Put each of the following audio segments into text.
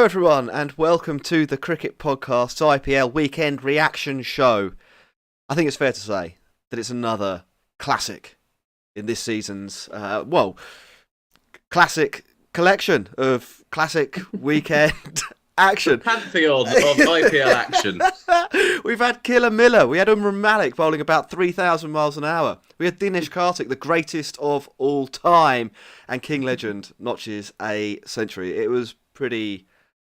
Hello everyone and welcome to the Cricket Podcast's IPL Weekend Reaction Show. I think it's fair to say that it's another classic in this season's, classic collection of classic weekend action. Pantheon of IPL action. We've had Killer Miller, we had Umran Malik bowling about 3,000 miles an hour. We had Dinesh Karthik, the greatest of all time, and King Legend notches a century. It was pretty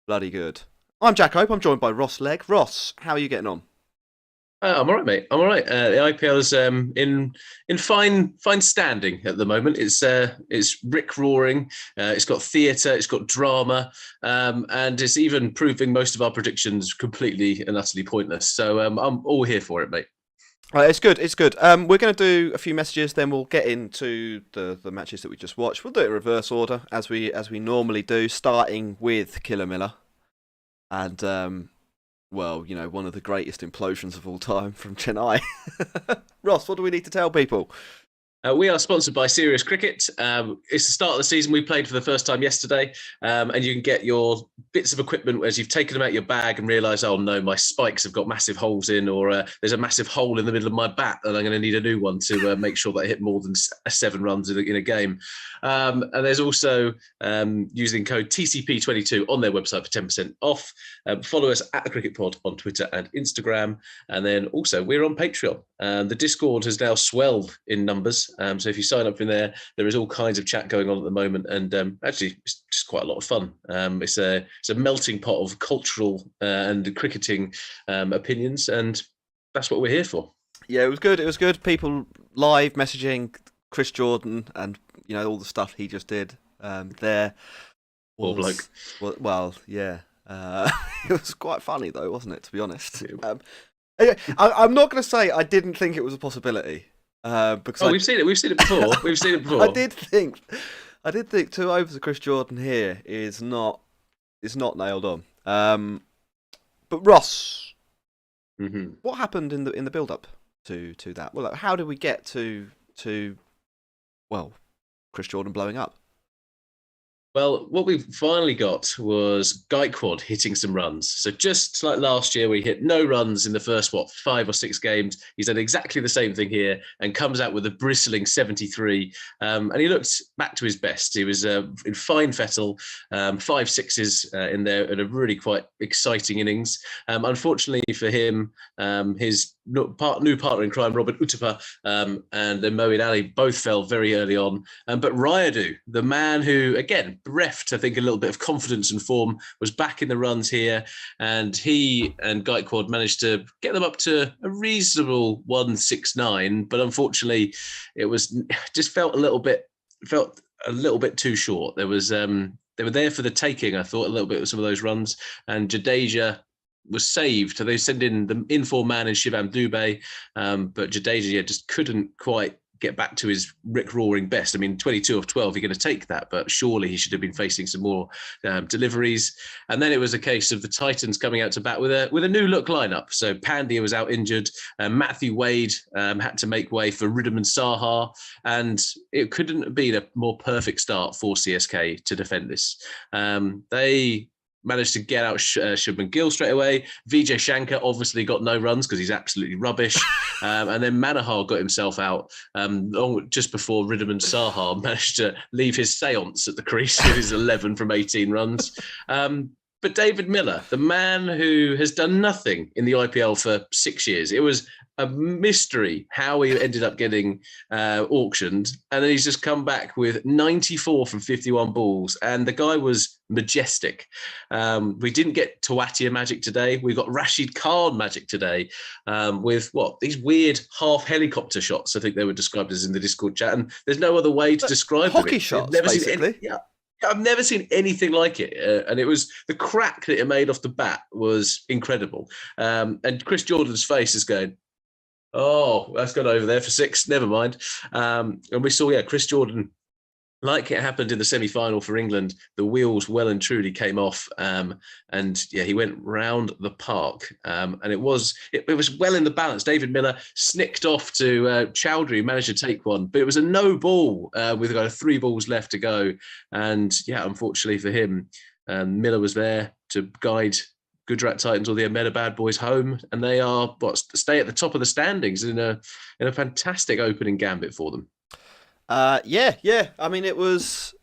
bloody good. I'm Jack Hope, I'm joined by Ross Legg. Ross, how are you getting on? I'm all right, mate. I'm all right. The IPL is in fine standing at the moment. It's rip roaring. It's got theatre. It's got drama, and it's even proving most of our predictions completely and utterly pointless. So I'm all here for it, mate. Right, it's good. It's good. We're going to do a few messages, then we'll get into the matches that we just watched. We'll do it in reverse order as we normally do, starting with Killer Miller, and one of the greatest implosions of all time from Chennai. Ross, what do we need to tell people? We are sponsored by Serious Cricket. It's the start of the season. We played for the first time yesterday, and you can get your bits of equipment as you've taken them out of your bag and realise, oh no, my spikes have got massive holes in, or there's a massive hole in the middle of my bat, and I'm going to need a new one to make sure that I hit more than 7 runs in a game. And there's also using code TCP22 on their website for 10% off. Follow us at the Cricket Pod on Twitter and Instagram, and then also we're on Patreon. The Discord has now swelled in numbers. So if you sign up in there, there is all kinds of chat going on at the moment, and actually it's just quite a lot of fun. It's a melting pot of cultural and cricketing opinions, and that's what we're here for. Yeah, it was good. It was good. People live messaging Chris Jordan and all the stuff he just did there. Poor bloke. Well, yeah. It was quite funny though, wasn't it? To be honest. I'm not going to say I didn't think it was a possibility. Because we've seen it. We've seen it before. We've seen it before. I did think 2 overs of Chris Jordan here is not nailed on. But Ross, what happened in the build up to that? Well, how did we get to Chris Jordan blowing up? Well, what we finally got was Gaikwad hitting some runs. So just like last year, we hit no runs in the first, 5 or 6 games. He's done exactly the same thing here and comes out with a bristling 73. And he looked back to his best. He was in fine fettle, 5 sixes in there, and a really quite exciting innings. Unfortunately for him, his new partner in crime, Robert Uthappa, and then Moeen Ali both fell very early on. But Rayudu, the man who, again, bereft, I think, a little bit of confidence and form, was back in the runs here, and he and Gaikwad managed to get them up to a reasonable 169, but unfortunately it was just felt a little bit too short. They were there for the taking, I thought, a little bit of some of those runs, and Jadeja was saved. So they sent in the inform man in Shivam Dubey, but Jadeja just couldn't quite get back to his rip-roaring best. I mean, 22 of 12, you're going to take that, but surely he should have been facing some more deliveries. And then it was a case of the Titans coming out to bat with a new look lineup. So Pandya was out injured, Matthew Wade had to make way for Ridham Saha, and it couldn't have been a more perfect start for CSK to defend this. They managed to get out Shubman Gill straight away. Vijay Shankar obviously got no runs because he's absolutely rubbish. And then Manohar got himself out just before Ridham Saha managed to leave his seance at the crease with his 11 from 18 runs. But David Miller, the man who has done nothing in the IPL for 6 years, it was a mystery how he ended up getting auctioned. And then he's just come back with 94 from 51 balls. And the guy was majestic. We didn't get Tawatia magic today. We got Rashid Khan magic today with these weird half helicopter shots, I think they were described as in the Discord chat. And there's no other way to describe them. Hockey shots, basically. I've never seen anything like it. And it was the crack that it made off the bat was incredible. And Chris Jordan's face is going, oh, that's gone over there for 6. Never mind. And we saw, Chris Jordan, like it happened in the semi-final for England, the wheels well and truly came off. He went round the park. And it was well in the balance. David Miller snicked off to Chowdhury, managed to take one, but it was a no ball with 3 balls left to go. And unfortunately for him, and Miller was there to guide Gujarat Titans or the Ahmedabad boys home, and they are stay at the top of the standings in a fantastic opening gambit for them. Yeah. I mean, it wasn't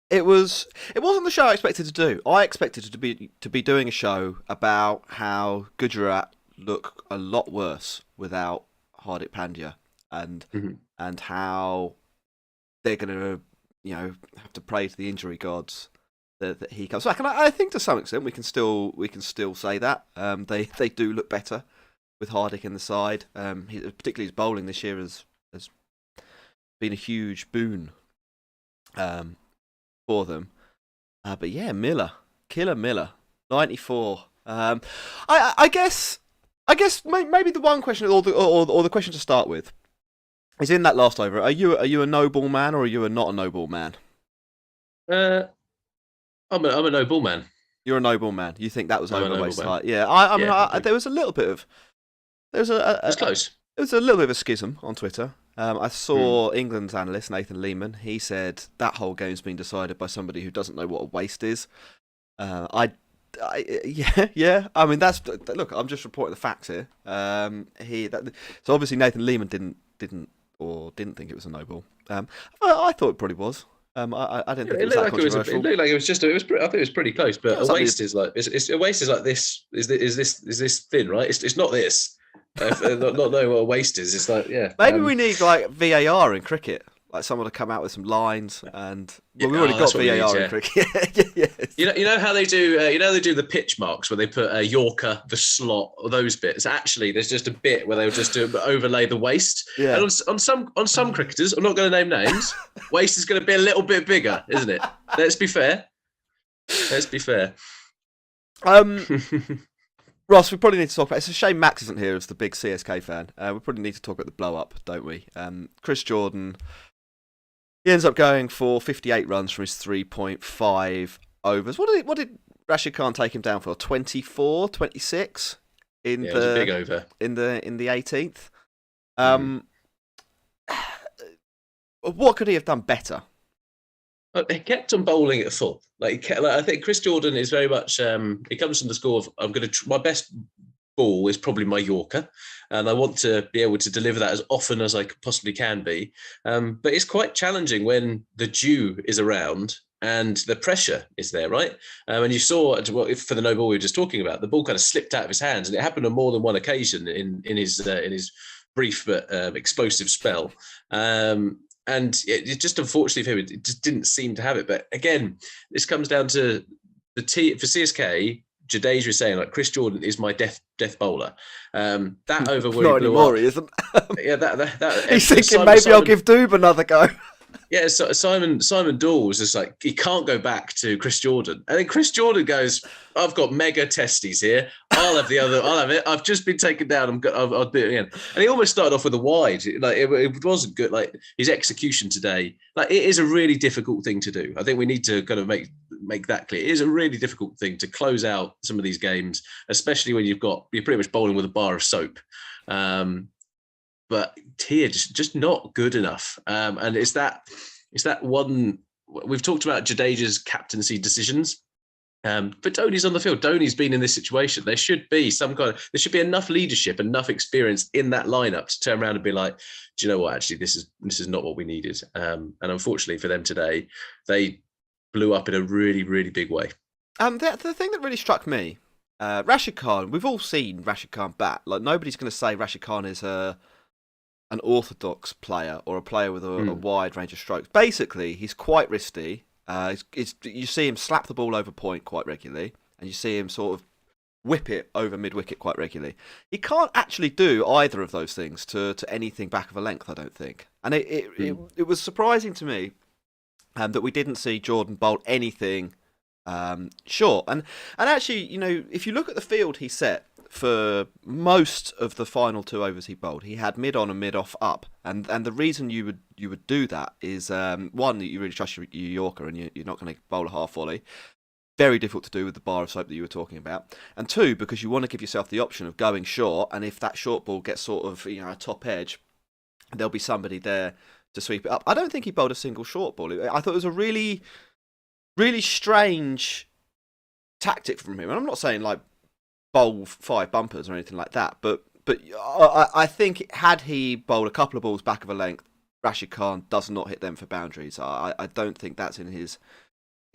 the show I expected to do. I expected to be doing a show about how Gujarat look a lot worse without Hardik Pandya, and and how they're going to have to pray to the injury gods that he comes back. And I think to some extent we can still say that they do look better with Hardik in the side. Particularly his bowling this year has been a huge boon for them. But yeah, Killer Miller, 94. I guess maybe the one question or the question to start with is, in that last over, are you a no ball man or are you not a no ball man? I'm a no ball man. You're a no ball man. You think that was overweight height? Yeah. I mean, there was a little bit of it's close. There was a little bit of a schism on Twitter. I saw England's analyst Nathan Lehman. He said that whole game's been decided by somebody who doesn't know what a waste is. Yeah. I mean, look. I'm just reporting the facts here. So obviously Nathan Lehman didn't think it was a no ball. I thought it probably was. I didn't think it was that controversial. It looked like it was just. I think it was pretty close. But a waste is like a waste is like this. Is this thin, right? It's not this. Not knowing what a waste is, it's like, yeah. Maybe we need like VAR in cricket, like someone to come out with some lines, and we've already got VAR in cricket. Yes. You know how they do. They do the pitch marks where they put a Yorker, the slot, or those bits. Actually, there's just a bit where they'll just overlay the waist. Yeah. And on some cricketers, I'm not going to name names. Waist is going to be a little bit bigger, isn't it? Let's be fair. Ross, we probably need to talk about. It's a shame Max isn't here as the big CSK fan. We probably need to talk about the blow up, don't we? Chris Jordan, he ends up going for 58 runs from his 3.5 overs. What did Rashid Khan take him down for? 24, 26 it was a big over in the 18th. What could he have done better? He kept on bowling at full. I think Chris Jordan is very much. He comes from the school of my best ball is probably my Yorker, and I want to be able to deliver that as often as I possibly can be. But it's quite challenging when the dew is around and the pressure is there, right? And you saw for the no ball we were just talking about, the ball kind of slipped out of his hands, and it happened on more than one occasion in his brief but explosive spell. And it just, unfortunately for him, it just didn't seem to have it. But again, this comes down to for CSK. Jadeja is saying, like, Chris Jordan is my death bowler. That over where not anymore, he isn't. Yeah, that he's thinking maybe I'll give Doob another go. Yeah, so Simon Dahl was just like, he can't go back to Chris Jordan. And then Chris Jordan goes, I've got mega testes here. I'll have the other. I'll have it. I've just been taken down. I'll do it again. And he almost started off with a wide. Like it wasn't good. Like his execution today, like it is a really difficult thing to do. I think we need to kind of make that clear. It is a really difficult thing to close out some of these games, especially when you're pretty much bowling with a bar of soap. But here, just not good enough. And it's that one. We've talked about Jadeja's captaincy decisions. But Dhoni's on the field. Dhoni's been in this situation. There should be enough leadership, enough experience in that lineup to turn around and be like, do you know what? Actually, this is not what we needed. And unfortunately for them today, they blew up in a really, really big way. The thing that really struck me, Rashid Khan. We've all seen Rashid Khan bat. Like, nobody's going to say Rashid Khan is an orthodox player or a player with a wide range of strokes. Basically, he's quite wristy. You see him slap the ball over point quite regularly, and you see him sort of whip it over mid-wicket quite regularly. He can't actually do either of those things to anything back of a length, I don't think. And it was surprising to me that we didn't see Jordan bowl anything short. And actually, if you look at the field he set for most of the final 2 overs he bowled, he had mid on and mid off up, and the reason you would do that is one, that you really trust your Yorker and you're not going to bowl a half volley, very difficult to do with the bar of soap that you were talking about, and 2, because you want to give yourself the option of going short, and if that short ball gets sort of a top edge, there'll be somebody there to sweep it up. I don't think he bowled a single short ball. I thought it was a really, really strange tactic from him. And I'm not saying like bowl 5 bumpers or anything like that, but I think had he bowled a couple of balls back of a length, Rashid Khan does not hit them for boundaries. I don't think that's in his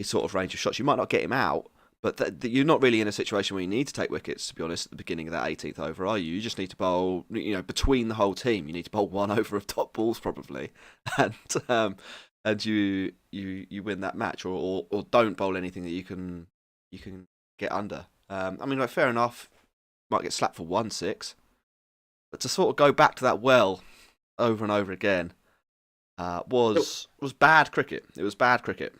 sort of range of shots. You might not get him out, but you're not really in a situation where you need to take wickets, to be honest, at the beginning of that 18th over, are you? You just need to bowl, between the whole team, you need to bowl 1 over of top balls probably, and you win that match, or don't bowl anything that you can get under. I mean, like, fair enough, might get slapped for 1-6, but to sort of go back to that well over and over again was bad cricket. It was bad cricket.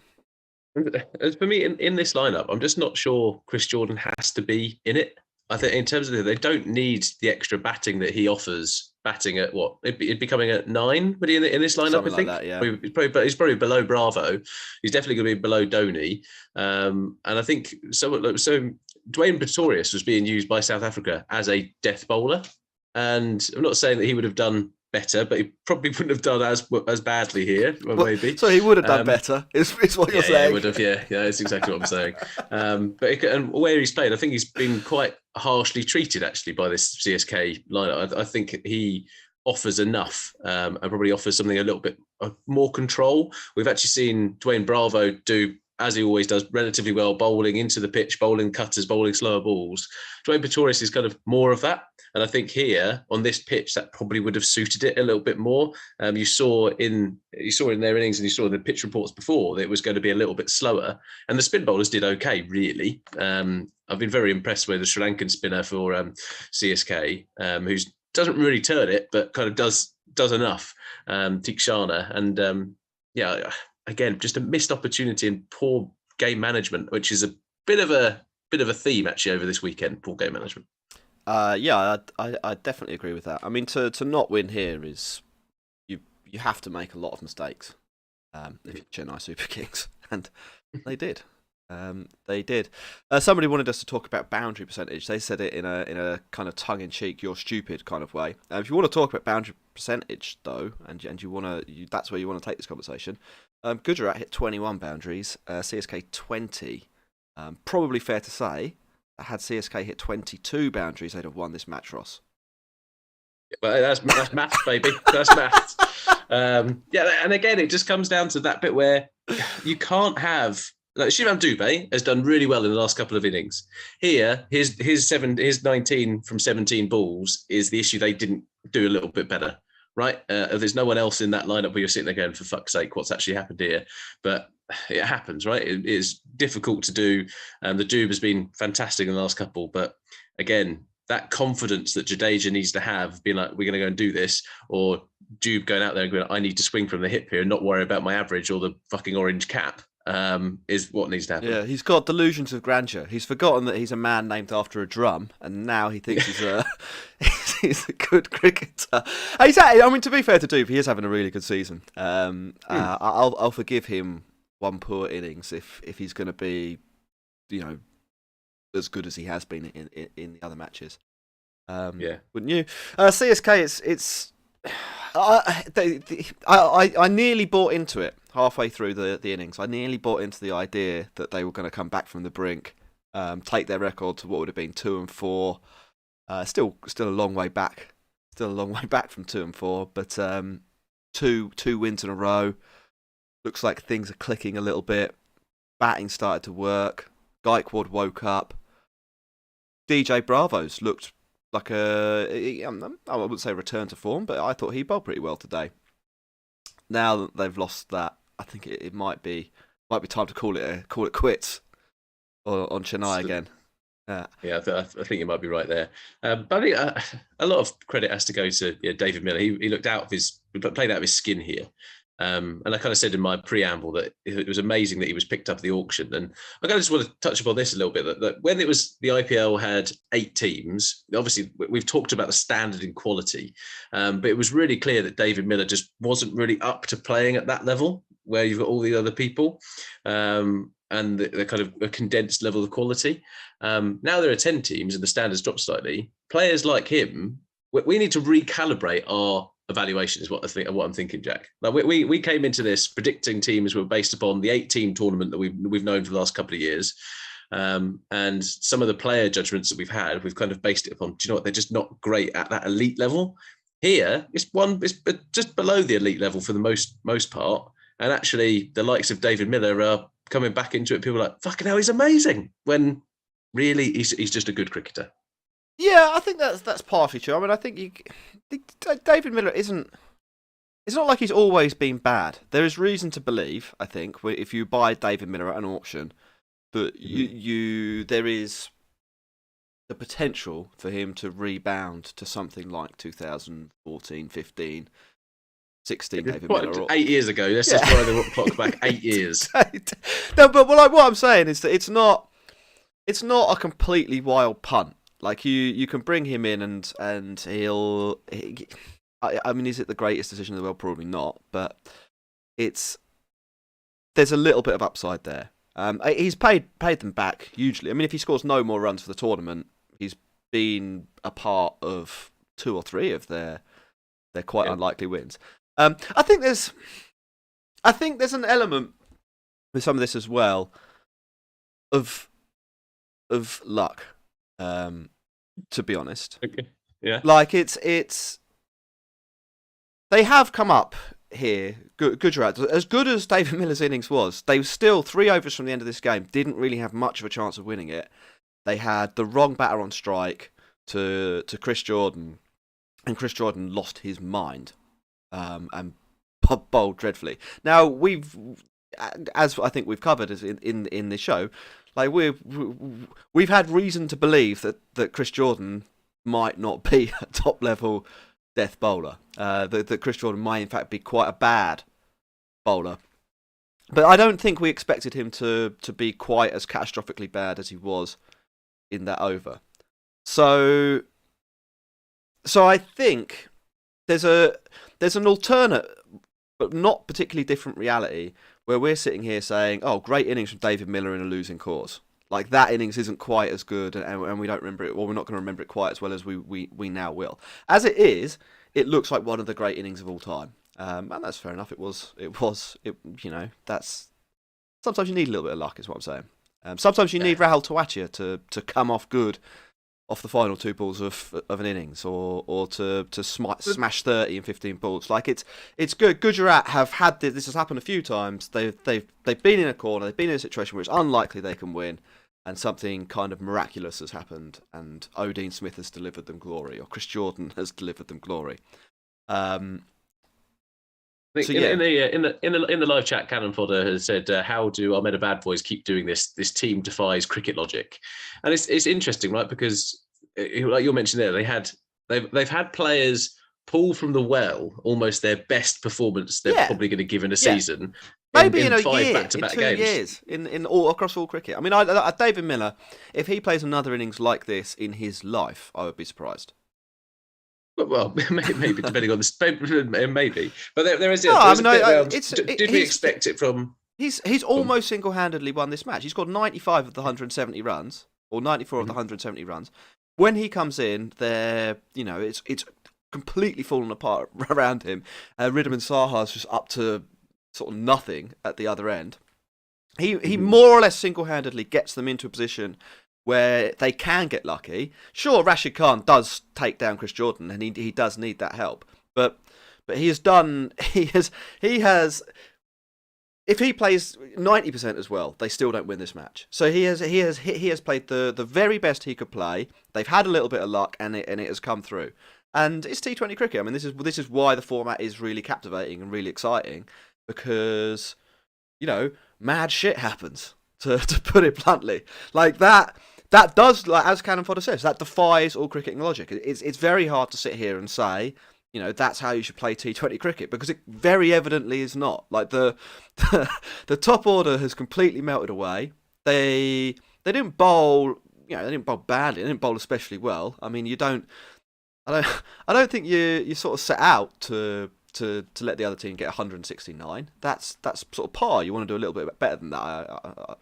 As for me, in this lineup, I'm just not sure Chris Jordan has to be in it. I think in terms of they don't need the extra batting that he offers. Batting at what? It'd be coming at 9, would he, in this lineup? Something I think. Like that, yeah. He's probably below Bravo. He's definitely going to be below Dhoni. And I think so. Dwayne Pretorius was being used by South Africa as a death bowler, and I'm not saying that he would have done better, but he probably wouldn't have done as badly here, maybe. So he would have done better, is what you're saying. Yeah, he would have, yeah, that's exactly what I'm saying. And where he's played, I think he's been quite harshly treated, actually, by this CSK lineup. I think he offers enough and probably offers something a little bit more control. We've actually seen Dwayne Bravo do, as he always does, relatively well, bowling into the pitch, bowling cutters, bowling slower balls. Dwayne Pretorius is kind of more of that. And I think here on this pitch, that probably would have suited it a little bit more. You saw in their innings, and you saw in the pitch reports before that it was going to be a little bit slower. And the spin bowlers did okay, really. I've been very impressed with the Sri Lankan spinner for CSK, who doesn't really turn it, but kind of does enough. Tikshana, and again, just a missed opportunity and poor game management, which is a bit of a theme actually over this weekend. Poor game management. I definitely agree with that. I mean, to not win here is you have to make a lot of mistakes. If you're Chennai Super Kings, and they did. They did. Somebody wanted us to talk about boundary percentage. They said it in a kind of tongue-in-cheek, "You're stupid" kind of way. If you want to talk about boundary percentage, though, and that's where you want to take this conversation. Gujarat hit 21 boundaries. CSK 20. Probably fair to say, had CSK hit 22 boundaries, they'd have won this match, Ross. Well, that's maths, baby. That's maths. And again, it just comes down to that bit where you can't have. Like Shivam Dubé has done really well in the last couple of innings. Here, his 19 from 17 balls is the issue. They didn't do a little bit better, right? There's no one else in that lineup where you're sitting there going, for fuck's sake, what's actually happened here? But it happens, right? It is difficult to do. The Dube has been fantastic in the last couple, but again, that confidence that Jadeja needs to have, being like, we're going to go and do this, or Dube going out there and going, I need to swing from the hip here and not worry about my average or the fucking orange cap, is what needs to happen. Yeah, he's got delusions of grandeur. He's forgotten that he's a man named after a drum, and now he thinks he's a good cricketer. I mean, to be fair to Dube, he is having a really good season. I'll forgive him one poor innings if he's going to be, as good as he has been in the other matches. Wouldn't you? CSK, it's I nearly bought into it halfway through the innings. I nearly bought into the idea that they were going to come back from the brink, take their record to what would have been 2 and 4. Still a long way back. Still a long way back from 2 and 4, but two wins in a row. Looks like things are clicking a little bit. Batting started to work. Gaikwad woke up. DJ Bravo's looked like I wouldn't say return to form, but I thought he bowled pretty well today. Now that they've lost that, I think it might be time to call it quits on Chennai again. I think you might be right there. But I think a lot of credit has to go to David Miller. He looked played out of his skin here. And I kind of said in my preamble that it was amazing that he was picked up at the auction. And I kind of just want to touch upon this a little bit, that when it was the IPL had 8 teams, obviously we've talked about the standard in quality, but it was really clear that David Miller just wasn't really up to playing at that level where you've got all the other people and the kind of a condensed level of quality. Now there are 10 teams and the standards dropped slightly. Players like him, we need to recalibrate our evaluation is what I'm thinking, Jack. Like we came into this predicting teams were based upon the 8-team tournament that we've known for the last couple of years. And some of the player judgments that we've had, we've kind of based it upon, do you know what, they're just not great at that elite level. Here, it's just below the elite level for the most part. And actually, the likes of David Miller are coming back into it. People are like, fucking hell, he's amazing. When really, he's just a good cricketer. Yeah, I think that's partially true. I mean, I think David Miller isn't. It's not like he's always been bad. There is reason to believe, I think, if you buy David Miller at an auction, that there is the potential for him to rebound to something like 2014, 15, 16 David Miller. 8 years ago. Let's just throw the clock back 8 years. No, but what I'm saying is that it's not a completely wild punt. Like you can bring him in and I mean, is it the greatest decision in the world? Probably not, but there's a little bit of upside there. He's paid them back hugely. I mean, if he scores no more runs for the tournament, he's been a part of 2 or 3 of their quite unlikely wins. I think there's an element with some of this as well of luck. To be honest, okay, yeah, like it's they have come up here. Gujarat, as good as David Miller's innings was, they were still 3 overs from the end of this game. Didn't really have much of a chance of winning it. They had the wrong batter on strike to Chris Jordan, and Chris Jordan lost his mind and bowled dreadfully. Now as I think we've covered in this show, like we've had reason to believe that Chris Jordan might not be a top level death bowler. That Chris Jordan might in fact be quite a bad bowler. But I don't think we expected him to be quite as catastrophically bad as he was in that over. So I think there's an alternate but not particularly different reality where we're sitting here saying, oh, great innings from David Miller in a losing cause. Like, that innings isn't quite as good, and we don't remember it, or we're not going to remember it quite as well as we now will. As it is, it looks like one of the great innings of all time. And that's fair enough. It was, that's... Sometimes you need a little bit of luck, is what I'm saying. Sometimes you need Rahul Tewachia to come off good off the final 2 balls of an innings, or to smash 30 in 15 balls. Like, it's good. Gujarat have had this has happened a few times. They've been in a corner. They've been in a situation where it's unlikely they can win, and something kind of miraculous has happened, and Odin Smith has delivered them glory, or Chris Jordan has delivered them glory. In the live chat, Cannon Fodder has said, "How do Ahmedabad boys keep doing this? This team defies cricket logic," and it's interesting, right? Because like you mentioned there, they've had players pull from the well almost their best performance they're probably going to give in a season. Maybe in a 5 year, back-to-back in 2 years, in all across all cricket. I mean, David Miller, if he plays another innings like this in his life, I would be surprised. Well, maybe depending on the maybe, but there is. Did we expect it from? He's almost single-handedly won this match. He's scored 95 of the 170 runs, or 94 of the 170 runs. When he comes in, it's completely fallen apart around him. Ridham and Saha's just up to sort of nothing at the other end. He more or less single-handedly gets them into a position where they can get lucky. Sure, Rashid Khan does take down Chris Jordan, and he does need that help. But he has. If he plays 90% as well, they still don't win this match. So he has played the very best he could play. They've had a little bit of luck, and it has come through. And it's T20 cricket. I mean, this is why the format is really captivating and really exciting, because mad shit happens. To put it bluntly, like that does, like as Cannon Fodder says, that defies all cricketing logic. It's very hard to sit here and say, that's how you should play T20 cricket, because it very evidently is not. Like the top order has completely melted away. They didn't bowl, they didn't bowl badly. They didn't bowl especially well. I mean, I don't think you sort of set out to let the other team get 169. That's sort of par. You want to do a little bit better than that,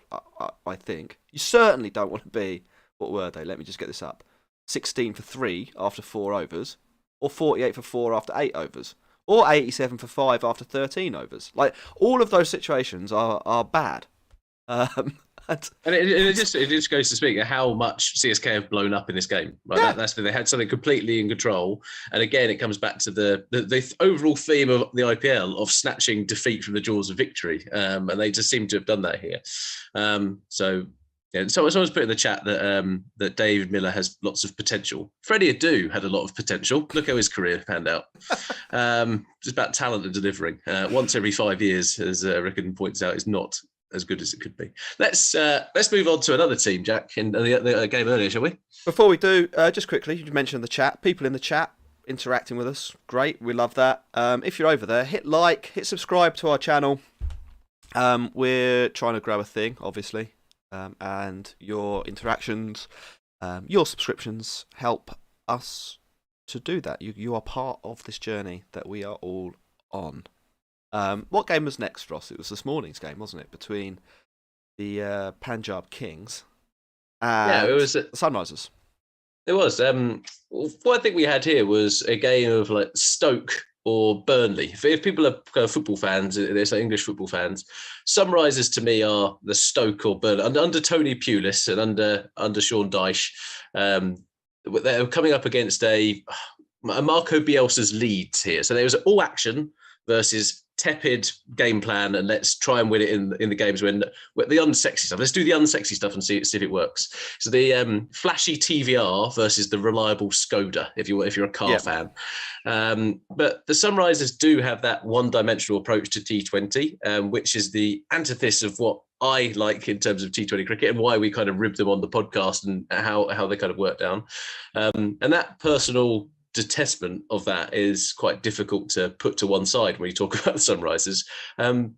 I think. You certainly don't want to be, what were they? Let me just get this up. 16 for 3 after 4 overs, or 48 for 4 after 8 overs, or 87 for 5 after 13 overs. Like, all of those situations are bad. And it just goes to speak how much CSK have blown up in this game. Right, Yeah. that's they had something completely in control. And again, it comes back to the overall theme of the IPL of snatching defeat from the jaws of victory, and they just seem to have done that here. So yeah, someone's put in the chat that David Miller has lots of potential. Freddie Adu had a lot of potential. Look how his career panned out. Just about talent and delivering. Once every 5 years, as Rickon points out, is not as good as it could be. Let's move on to another team, Jack, in the game earlier, shall we? Before we do, just quickly, you mentioned the chat. People in the chat interacting with us. Great, we love that. If you're over there, hit like, hit subscribe to our channel. We're trying to grow a thing, obviously. And your interactions, your subscriptions help us to do that. You are part of this journey that we are all on. What game was next, Ross? It was this morning's game, wasn't it? Between the Punjab Kings and it was the Sunrisers. It was. What I think we had here was a game of like Stoke or Burnley. If people are kind of football fans, they're like English football fans, Sunrisers to me are the Stoke or Burnley. Under Tony Pulis and under Sean Dyche, they're coming up against a Marco Bielsa's Leeds here. So there was all action versus tepid game plan, and let's try and win it in the games when the unsexy stuff. Let's do the unsexy stuff and see if it works. So the flashy TVR versus the reliable Skoda, if you're a car fan. But the Sunrisers do have that one-dimensional approach to T20, which is the antithesis of what I like in terms of T20 cricket and why we kind of ribbed them on the podcast and how they kind of work down. And that personal detestment of that is quite difficult to put to one side when you talk about the Sunrisers.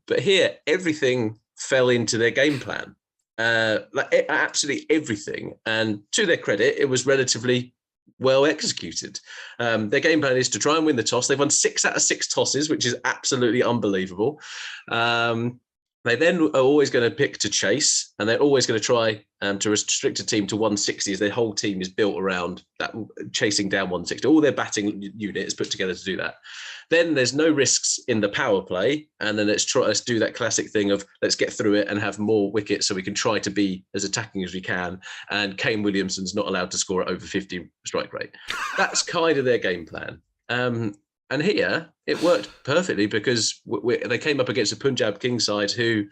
But here, everything fell into their game plan, absolutely everything. And to their credit, it was relatively well executed. Their game plan is to try and win the toss. They've won 6 out of 6 tosses, which is absolutely unbelievable. They then are always going to pick to chase, and they're always going to try to restrict a team to 160, as their whole team is built around that, chasing down 160. All their batting unit is put together to do that. Then there's no risks in the power play, and then let's do that classic thing of let's get through it and have more wickets so we can try to be as attacking as we can. And Kane Williamson's not allowed to score at over 50 strike rate. That's kind of their game plan. And here, it worked perfectly because they came up against a Punjab Kings side who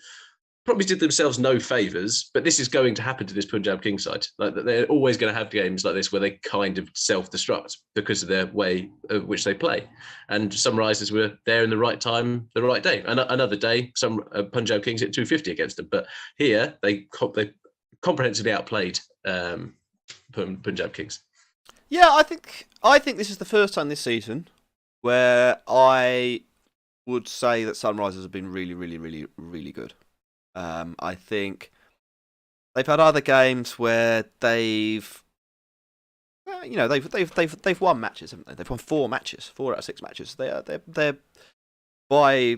probably did themselves no favours, but this is going to happen to this Punjab Kings side. Like, they're always going to have games like this where they kind of self-destruct because of their way of which they play. And Sunrisers were there in the right time, the right day. Another day, some Punjab Kings hit 250 against them. But here, they comprehensively outplayed Punjab Kings. Yeah, I think this is the first time this season where I would say that Sunrisers have been really, really, really, really good. I think they've had other games where they've won matches, haven't they? They've won 4 matches, 4 out of 6 matches. They're by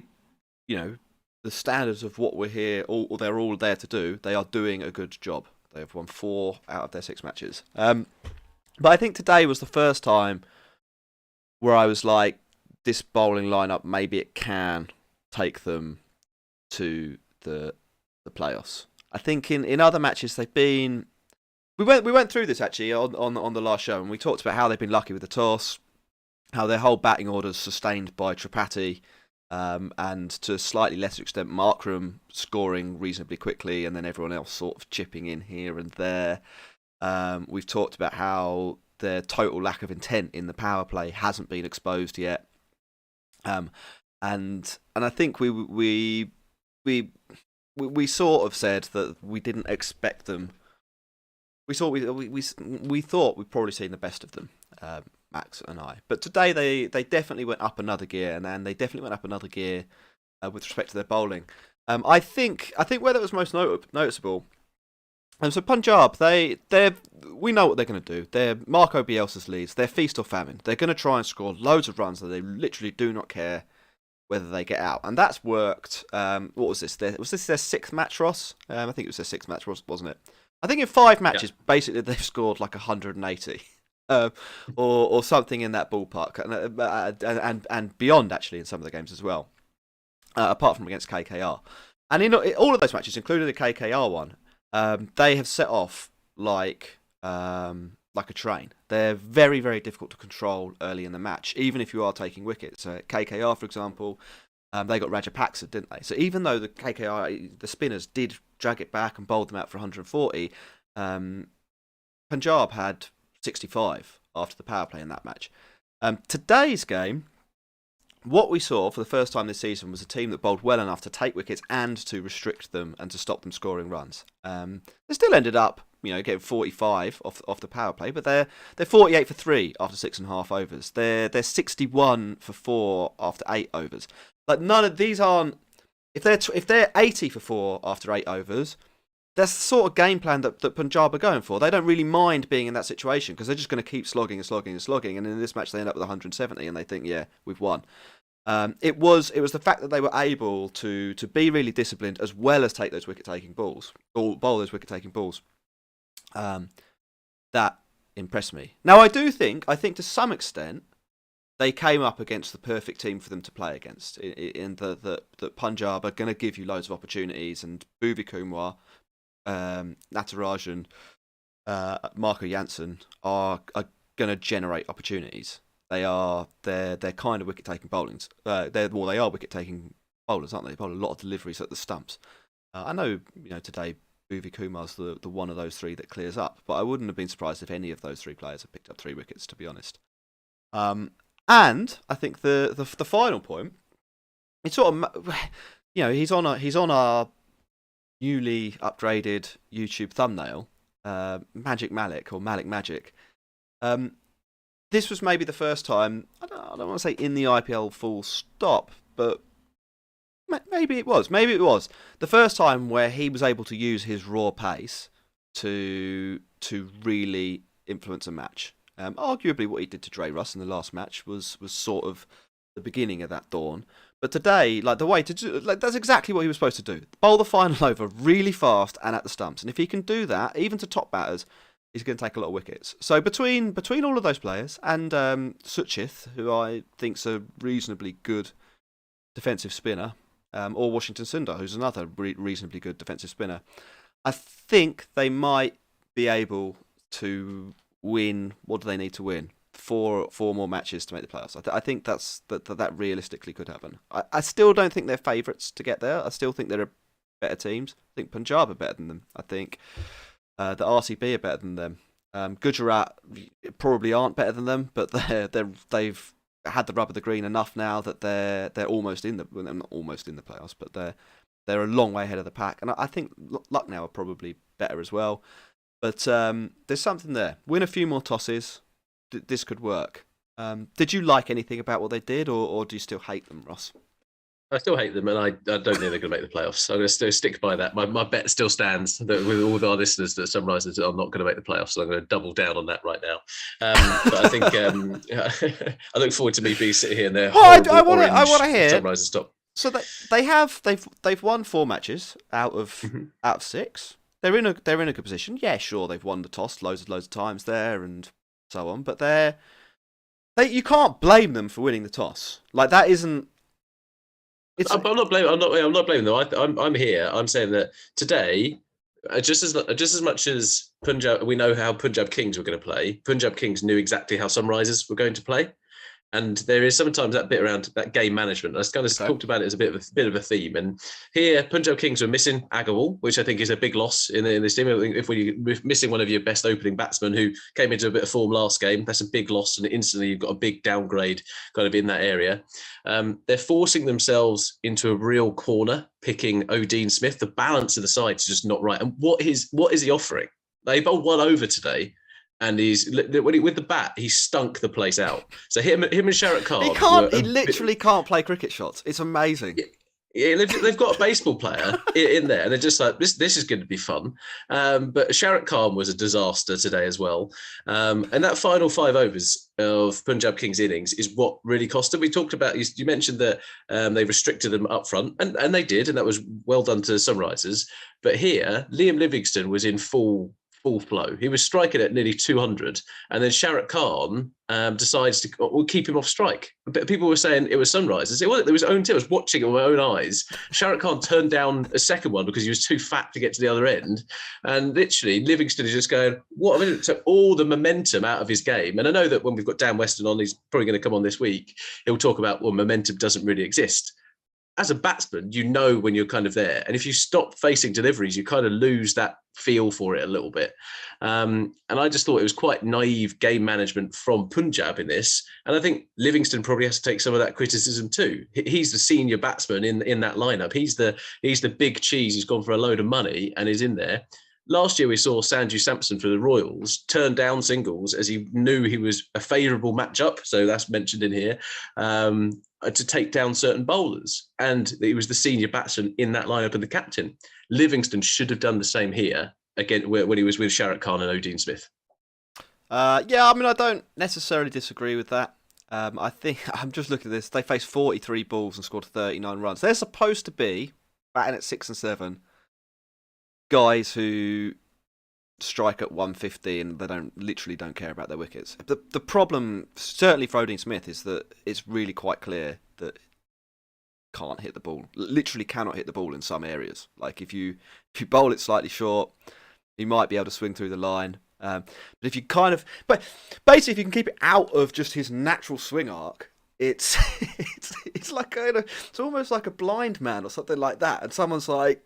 the standards of what we're here, they're all there to do. They are doing a good job. They've won 4 out of their 6 matches. But I think today was the first time where I was like, this bowling lineup, maybe it can take them to the playoffs. I think in other matches they've been. We went through this actually on the last show, and we talked about how they've been lucky with the toss, how their whole batting order is sustained by Tripathi, and to a slightly lesser extent Markram scoring reasonably quickly, and then everyone else sort of chipping in here and there. We've talked about how their total lack of intent in the power play hasn't been exposed yet, and I think we sort of said that we didn't expect them. We thought we'd probably seen the best of them, Max and I. But today they definitely went up another gear, and they definitely went up another gear with respect to their bowling. I think where that was most noticeable. And so Punjab, we know what they're going to do. They're Marco Bielsa's Leeds. They're feast or famine. They're going to try and score loads of runs that they literally do not care whether they get out. And that's worked. What was this? Was this their 6th match, Ross? I think it was their 6th match, wasn't it? I think in 5 matches, basically, they've scored like 180. Or something in that ballpark. And beyond, actually, in some of the games as well. Apart from against KKR. And in all of those matches, including the KKR one, They have set off like a train. They're very, very difficult to control early in the match, even if you are taking wickets. KKR, for example, they got Rajapaksa, didn't they? So even though the KKR, the spinners did drag it back and bowled them out for 140, Punjab had 65 after the power play in that match. Today's game, what we saw for the first time this season was a team that bowled well enough to take wickets and to restrict them and to stop them scoring runs. They still ended up, getting 45 off the power play, but they're 48 for 3 after 6.5 overs. They're 61 for 4 after 8 overs. Like, none of these aren't. If they're 80 for 4 after 8 overs, that's the sort of game plan that Punjab are going for. They don't really mind being in that situation because they're just going to keep slogging and slogging and slogging. And in this match, they end up with 170 and they think, yeah, we've won. It was the fact that they were able to be really disciplined as well as take those wicket-taking balls, or bowl those wicket-taking balls, that impressed me. Now, I think to some extent, they came up against the perfect team for them to play against. In that Punjab are going to give you loads of opportunities, and Bhuvi Kumar, Natarajan, Marco Jansen are going to generate opportunities. They're kind of wicket taking bowlings. They are wicket taking bowlers, aren't they? They bowl a lot of deliveries at the stumps. I know today Bhuvi Kumar's the one of those three that clears up, but I wouldn't have been surprised if any of those three players had picked up 3 wickets, to be honest. And I think the final point, it's sort of he's on our newly upgraded YouTube thumbnail, Magic Malik or Malik Magic. This was maybe the first time, I don't want to say in the IPL full stop, but maybe it was. Maybe it was the first time where he was able to use his raw pace to really influence a match. Arguably, what he did to Dre Russ in the last match was sort of the beginning of that dawn. But today, the way to do, that's exactly what he was supposed to do. Bowl the final over really fast and at the stumps. And if he can do that, even to top batters, he's going to take a lot of wickets. So between all of those players and Suchith, who I think's a reasonably good defensive spinner, or Washington Sundar, who's another reasonably good defensive spinner, I think they might be able to win. What do they need to win? Four more matches to make the playoffs. I think that realistically could happen. I still don't think they're favourites to get there. I still think they're better teams. I think Punjab are better than them. I think the RCB are better than them. Gujarat probably aren't better than them, but they've had the rub of the green enough now that they're almost in not almost in the playoffs, but they're a long way ahead of the pack. And I think Lucknow are probably better as well. But there's something there. Win a few more tosses. This could work. Did you like anything about what they did, or do you still hate them, Ross? I still hate them, and I don't think they're going to make the playoffs. I'm going to still stick by that. My bet still stands that with all our listeners that Sunrisers are not going to make the playoffs. So I'm going to double down on that right now. But I think I look forward to me being sitting here in their I want to hear Sunrisers stop. So they've won 4 matches out of 6. They're in a good position. Yeah, sure, they've won the toss loads of times there and so on, but you can't blame them for winning the toss. Like, that isn't. I'm not blaming them. I'm here. I'm saying that today, just as much as Punjab, we know how Punjab Kings were going to play. Punjab Kings knew exactly how Sunrisers were going to play. And there is sometimes that bit around that game management. I kind of talked about it as a bit of a theme. And here, Punjab Kings were missing Agarwal, which I think is a big loss in this team. I think if we're missing one of your best opening batsmen who came into a bit of form last game, that's a big loss. And instantly you've got a big downgrade kind of in that area. They're forcing themselves into a real corner, picking O'Dean Smith. The balance of the side is just not right. And what is he offering? They bowled 1 over today. And with the bat, he stunk the place out. So him and Sharad Khan. He literally can't play cricket shots. It's amazing. Yeah, they've got a baseball player in there, and they're just like, this is going to be fun. But Sharad Khan was a disaster today as well. And that final 5 overs of Punjab Kings innings is what really cost them. We talked about, you mentioned that they restricted them up front, and they did, and that was well done to Sunrisers. But here, Liam Livingston was in full full flow. He was striking at nearly 200, and then Sharad Khan decides to keep him off strike. But people were saying it was sunrises. It wasn't. It was own team. I was watching it with my own eyes. Sharad Khan turned down a second one because he was too fat to get to the other end, and literally Livingston is just going, what a minute. So all the momentum out of his game. And I know that when we've got Dan Weston on, he's probably going to come on this week, he'll talk about, well, momentum doesn't really exist. As a batsman, you know when you're kind of there. And if you stop facing deliveries, you kind of lose that feel for it a little bit. And I just thought it was quite naive game management from Punjab in this. And I think Livingston probably has to take some of that criticism too. He's the senior batsman in that lineup. He's the big cheese who's gone for a load of money and is in there. Last year, we saw Sanju Samson for the Royals turn down singles as he knew he was a favourable matchup. So that's mentioned in here. To take down certain bowlers. And he was the senior batsman in that lineup and the captain. Livingston should have done the same here, again, when he was with Sharad Khan and Odean Smith. Yeah, I mean, I don't necessarily disagree with that. I think, I'm just looking at this, they faced 43 balls and scored 39 runs. They're supposed to be, batting at 6 and 7, guys who strike at 150 and they literally don't care about their wickets. The problem, certainly for Odean Smith, is that it's really quite clear that can't hit the ball. Literally cannot hit the ball in some areas. Like if you bowl it slightly short, you might be able to swing through the line. But if you but basically if you can keep it out of just his natural swing arc, it's like it's almost like a blind man or something like that. And someone's like,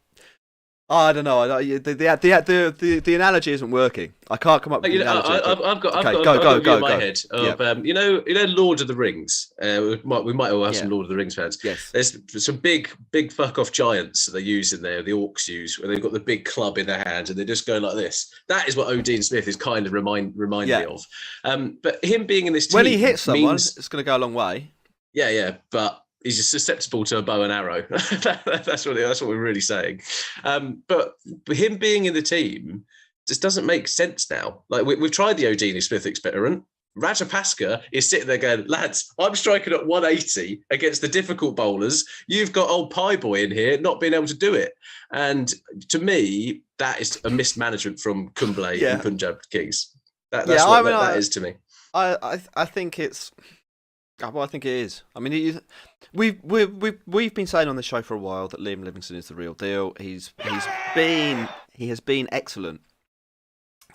I don't know. The analogy isn't working. I can't come up with the analogy. I've got in my head of, you know, Lord of the Rings. We might all have some Lord of the Rings fans. Yes. There's some big fuck off giants that they use in there. The orcs use where they've got the big club in their hands and they just go like this. That is what Odean Smith is kind of remind me of. But him being in this team, when he hits someone, it's going to go a long way. Yeah, but he's just susceptible to a bow and arrow. That's what we're really saying. But him being in the team just doesn't make sense now. Like we've tried the Odean Smith experiment. Rajapaksa is sitting there going, lads, I'm striking at 180 against the difficult bowlers. You've got old Pie Boy in here not being able to do it. And to me, that is a mismanagement from Kumble and Punjab Kings. That is to me. I think it's... Well, I think it is. I mean, we've been saying on the show for a while that Liam Livingstone is the real deal. He has been excellent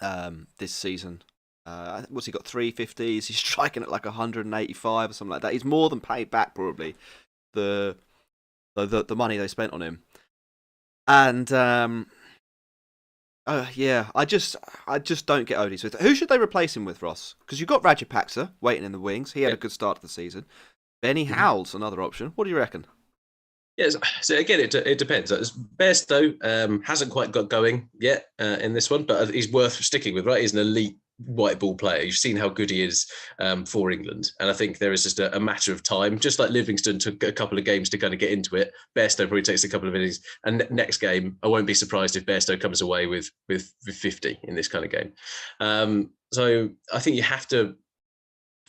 this season. What's he got? 350s. He's striking at like 185 or something like that. He's more than paid back probably the money they spent on him. And I just don't get Odean Smith. Who should they replace him with, Ross? Because you've got Rajapaksa waiting in the wings. He had a good start to the season. Benny Howell's another option. What do you reckon? Yes, so again, it depends. Bairstow hasn't quite got going yet in this one, but he's worth sticking with, right? He's an elite white ball player. You've seen how good he is for England. And I think there is just a matter of time. Just like Livingston took a couple of games to kind of get into it, Bairstow probably takes a couple of innings. And next game, I won't be surprised if Bairstow comes away with 50 in this kind of game. So I think you have to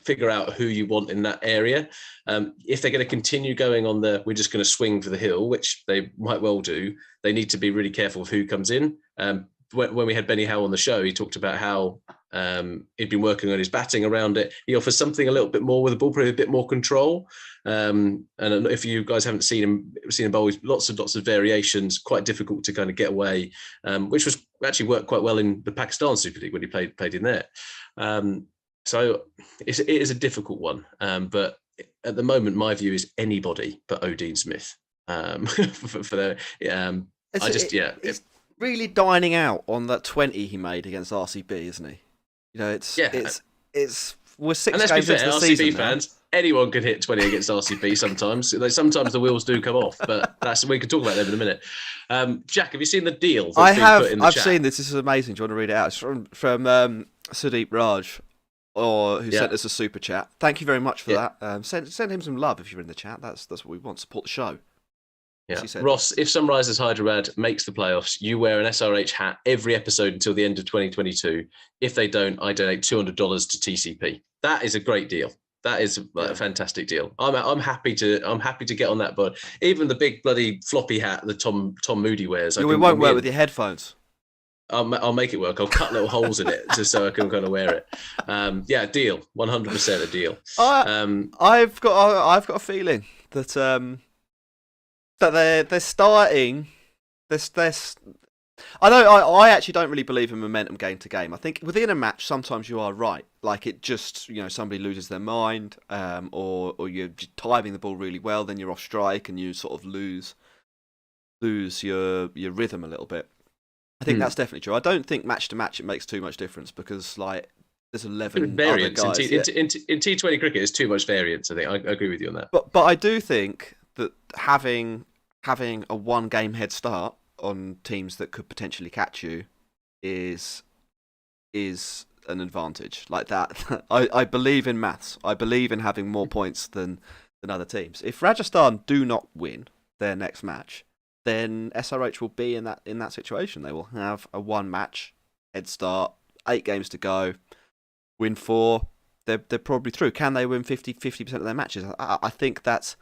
figure out who you want in that area. If they're going to continue going on we're just going to swing for the hill, which they might well do, they need to be really careful of who comes in. When we had Benny Howell on the show, he talked about how he'd been working on his batting around it. He offers something a little bit more with the ball, probably a bit more control. And if you guys haven't seen him bowl, lots of variations, quite difficult to kind of get away, which was actually worked quite well in the Pakistan Super League when he played in there. So it is a difficult one, but at the moment, my view is anybody but Odean Smith. It's really dining out on that 20 he made against RCB, isn't he? You know, it's we're 6 games into the RCB season fans, anyone can hit 20 against RCB sometimes. Sometimes the wheels do come off, but we can talk about them in a minute. Jack, have you seen the deal? I have. I've seen this. This is amazing. Do you want to read it out? It's from Sudeep Raj, who sent us a super chat. Thank you very much for that. Send him some love if you're in the chat. That's what we want. Support the show. Yeah. Ross, if Sunrisers Hyderabad makes the playoffs, you wear an SRH hat every episode until the end of 2022. If they don't, I donate $200 to TCP. That is a great deal. That is a fantastic deal. I'm happy to get on that, but even the big bloody floppy hat that Tom Moody wears, we won't wear it with your headphones. I'll make it work. I'll cut little holes in it just so I can kind of wear it. Yeah, deal. 100% a deal. I've got a feeling that that they're starting. I actually don't really believe in momentum game to game. I think within a match, sometimes you are right. Like it just, somebody loses their mind, or you're timing the ball really well, then you're off strike and you sort of lose your rhythm a little bit. I think that's definitely true. I don't think match to match it makes too much difference because there's 11 variance other guys. in T20 cricket. There's too much variance. I think I agree with you on that. But I do think that having a one game head start on teams that could potentially catch you is an advantage. Like that, I believe in maths. I believe in having more points than other teams. If Rajasthan do not win their next match, then SRH will be in that situation. They will have a one match head start, 8 games to go, win 4. They're probably through. Can they win 50% of their matches? I think that's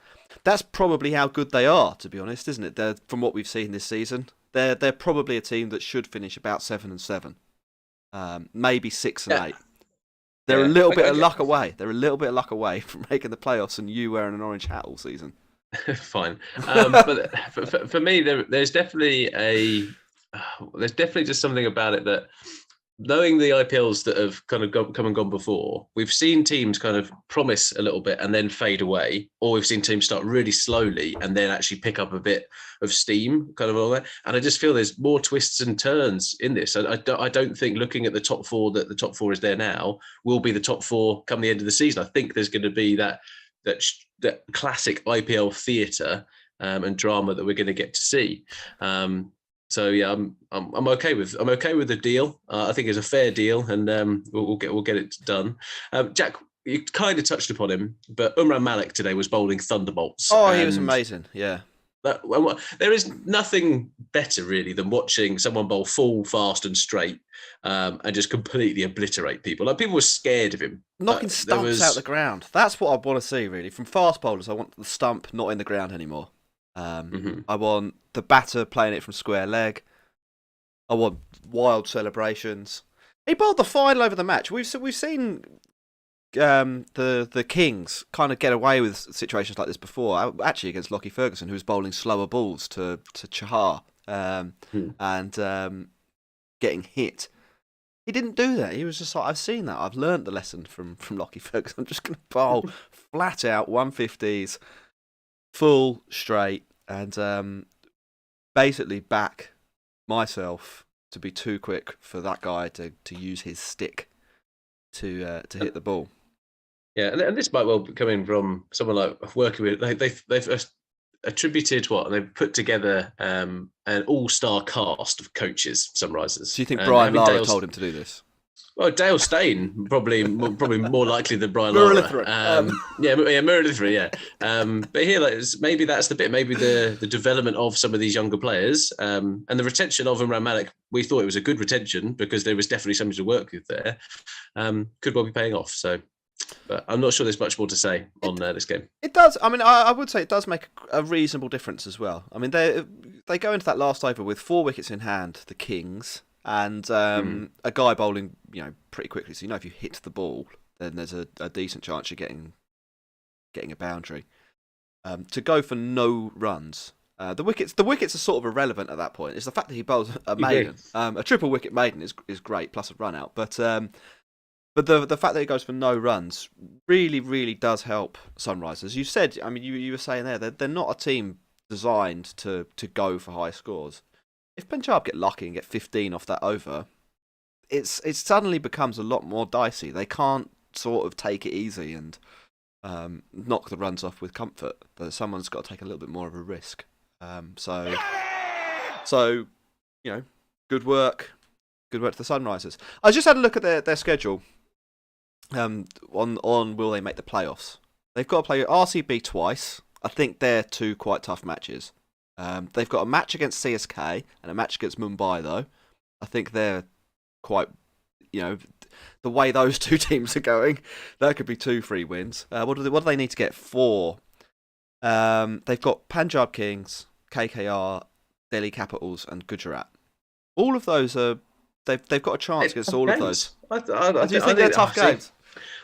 probably how good they are, to be honest, isn't it? From what we've seen this season, they're probably a team that should finish about 7-7, maybe 6-8. They're a little bit of luck away. They're a little bit of luck away from making the playoffs and you wearing an orange hat all season. Fine, but for me, there's definitely just something about it that, knowing the IPLs that have kind of come and gone before, we've seen teams kind of promise a little bit and then fade away, or we've seen teams start really slowly and then actually pick up a bit of steam, kind of all that. And I just feel there's more twists and turns in this. I don't think looking at the top 4 that the top 4 is there now will be the top 4 come the end of the season. I think there's going to be that classic IPL theatre and drama that we're going to get to see. So yeah, I'm okay with the deal. I think it's a fair deal, and we'll get it done. Jack, you kind of touched upon him, but Umran Malik today was bowling thunderbolts. Oh, he was amazing. Yeah. There is nothing better really than watching someone bowl full, fast, and straight, and just completely obliterate people. Like, people were scared of him, knocking stumps out the ground. That's what I want to see really from fast bowlers. I want the stump not in the ground anymore. I want the batter playing it from square leg. I want wild celebrations. He bowled the final over the match. We've seen the Kings kind of get away with situations like this before. Actually, against Lockie Ferguson, who was bowling slower balls to Chahar and getting hit. He didn't do that. He was just like, I've seen that. I've learned the lesson from Lockie Ferguson. I'm just going to bowl flat out 150s, full straight, and basically back myself to be too quick for that guy to use his stick to hit the ball. Yeah, and this might well be coming from someone like working with. They've attributed what, and they've put together an all-star cast of coaches, Sunrisers. Do you think Brian Lara told him to do this? Well, Dale Steyn probably more likely than Brian Lara. Muralithrun, yeah. But here, maybe that's the bit. Maybe the development of some of these younger players and the retention of Umran Malik. We thought it was a good retention because there was definitely something to work with there. Could well be paying off. So, but I'm not sure there's much more to say on this game. It does. I mean, I would say it does make a reasonable difference as well. I mean, they go into that last over with 4 wickets in hand, the Kings. And a guy bowling, pretty quickly. So if you hit the ball, then there's a decent chance you're getting a boundary. To go for no runs, the wickets are sort of irrelevant at that point. It's the fact that he bowls a maiden, a triple wicket maiden is great, plus a run out. But the fact that he goes for no runs really, really does help Sunrisers. You said, I mean, you were saying there, they're not a team designed to go for high scores. If Punjab get lucky and get 15 off that over, it suddenly becomes a lot more dicey. They can't sort of take it easy and knock the runs off with comfort. But someone's got to take a little bit more of a risk. So good work to the Sunrisers. I just had a look at their schedule. On will they make the playoffs? They've got to play RCB twice. I think they're 2 quite tough matches. They've got a match against CSK and a match against Mumbai, though. I think they're quite, the way those 2 teams are going, that could be 2 free wins. What do they need to get? 4. They've got Punjab Kings, KKR, Delhi Capitals, and Gujarat. All of those are they've got a chance against all of those. Do you think they're tough games?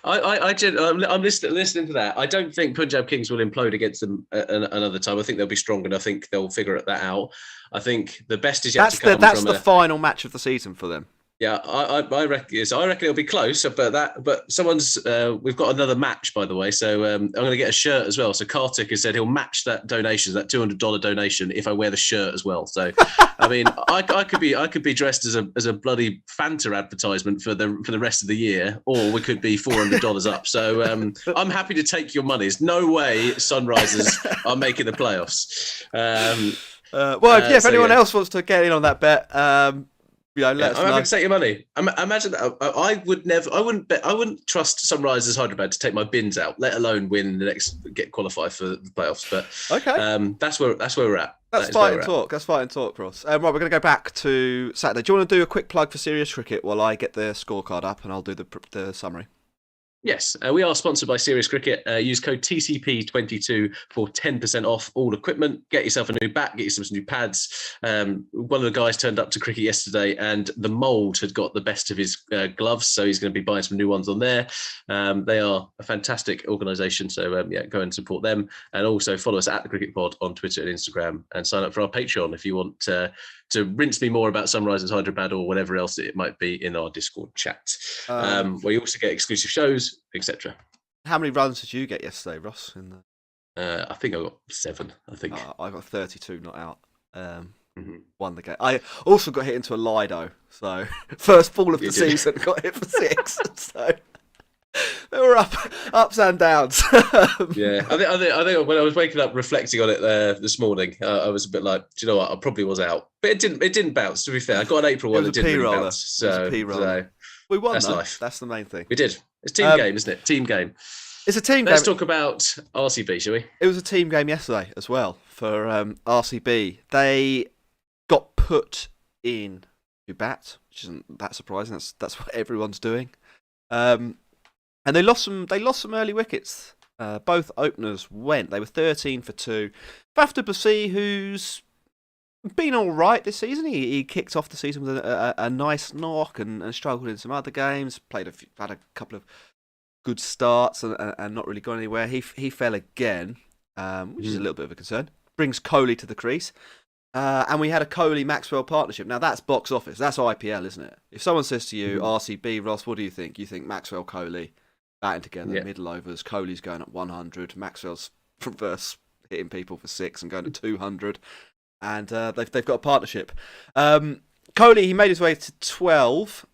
I'm listening to that. I don't think Punjab Kings will implode against them another time. I think they'll be strong, and I think they'll figure that out. I think the best is yet to come. That's the final match of the season for them. Yeah, I reckon. Yes, I reckon it'll be close. But someone's. We've got another match, by the way. So I'm going to get a shirt as well. So Karthik has said he'll match that donation, that $200 donation, if I wear the shirt as well. So, I mean, I could be dressed as a bloody Fanta advertisement for the rest of the year, or we could be $400 up. So I'm happy to take your money. There's no way Sunrisers are making the playoffs. If anyone else wants to get in on that bet. I'm happy to take your money. Imagine that. I wouldn't trust Sunrisers Hyderabad to take my bins out, let alone win the next, get qualified for the playoffs. But okay, that's where we're at. That's fighting talk. That's fighting talk, Ross. Right, we're going to go back to Saturday. Do you want to do a quick plug for Serious Cricket while I get the scorecard up and I'll do the summary? Yes, we are sponsored by Serious Cricket. Use code TCP22 for 10% off all equipment. Get yourself a new bat, get yourself some new pads. One of the guys turned up to cricket yesterday and the mould had got the best of his gloves, so he's going to be buying some new ones on there. They are a fantastic organisation, so go and support them. And also follow us at The Cricket Pod on Twitter and Instagram, and sign up for our Patreon if you want to rinse me more about Sunrisers Hyderabad or whatever else it might be in our Discord chat, where you also get exclusive shows, etc. How many runs did you get yesterday, Ross? I think I got 7. I think I got 32 not out. Won the game. I also got hit into a Lido, so first ball of the season got hit for 6. So there were ups and downs. Yeah, I think when I was waking up reflecting on it this morning, I was a bit like, do you know what? I probably was out, but it didn't bounce. To be fair, I got an April one that didn't really bounce. So we won. That's though. Life. That's the main thing. We did. It's a team game, isn't it? Team game. It's a team game. Let's talk about RCB, shall we? It was a team game yesterday as well for RCB. They got put in to bat, which isn't that surprising. That's what everyone's doing. And they lost some early wickets. Both openers went. They were 13 for 2. Fafta Bassi, who's been all right this season. He kicked off the season with a nice knock and struggled in some other games. Had a couple of good starts and not really gone anywhere. He fell again, which is a little bit of a concern. Brings Kohli to the crease. And we had a Kohli-Maxwell partnership. Now, that's box office. That's IPL, isn't it? If someone says to you, RCB, Ross, what do you think? You think Maxwell, Kohli, batting together, middle overs. Kohli's going at 100. Maxwell's from first hitting people for 6 and going to 200. And they've got a partnership. Kohli, he made his way to 12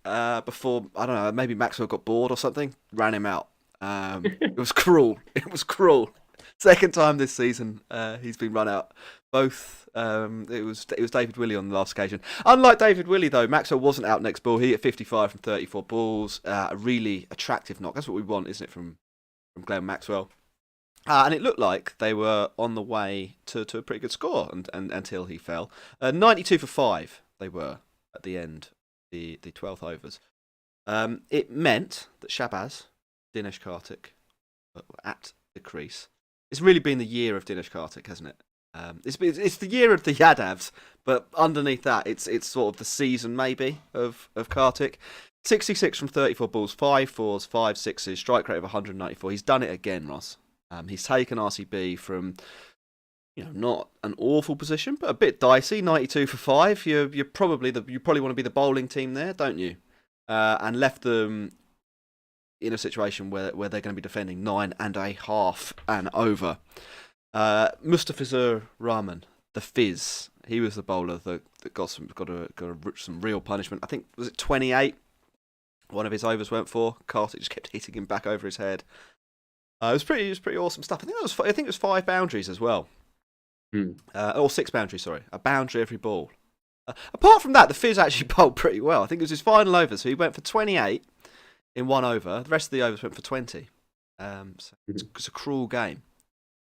before, I don't know, maybe Maxwell got bored or something, ran him out. It was cruel. It was cruel. Second time this season he's been run out. Both, it was David Willey on the last occasion. Unlike David Willey, though, Maxwell wasn't out next ball. He hit 55 from 34 balls. A really attractive knock. That's what we want, isn't it, from Glenn Maxwell? And it looked like they were on the way to a pretty good score and until he fell. 92 for 5 they were at the end, the 12th overs. It meant that Shabazz, Dinesh Karthik, were at the crease. It's really been the year of Dinesh Karthik, hasn't it? It's the year of the Yadavs, but underneath that, it's sort of the season maybe of Karthik. 66 from 34 balls, 5 fours, 5 sixes, strike rate of 194. He's done it again, Ross. He's taken RCB from, not an awful position, but a bit dicey. 92 for 5. You probably want to be the bowling team there, don't you? And left them in a situation where they're going to be defending 9.5 and over. Mustafizur Rahman, the Fizz, he was the bowler that got some real punishment. I think, was it 28? One of his overs went for. Karthik just kept hitting him back over his head. It was pretty awesome stuff. I think it was 5 boundaries as well, or 6 boundaries. Sorry, a boundary every ball. Apart from that, the Fizz actually bowled pretty well. I think it was his final over, so he went for 28 in 1 over. The rest of the overs went for 20. So it's a cruel game.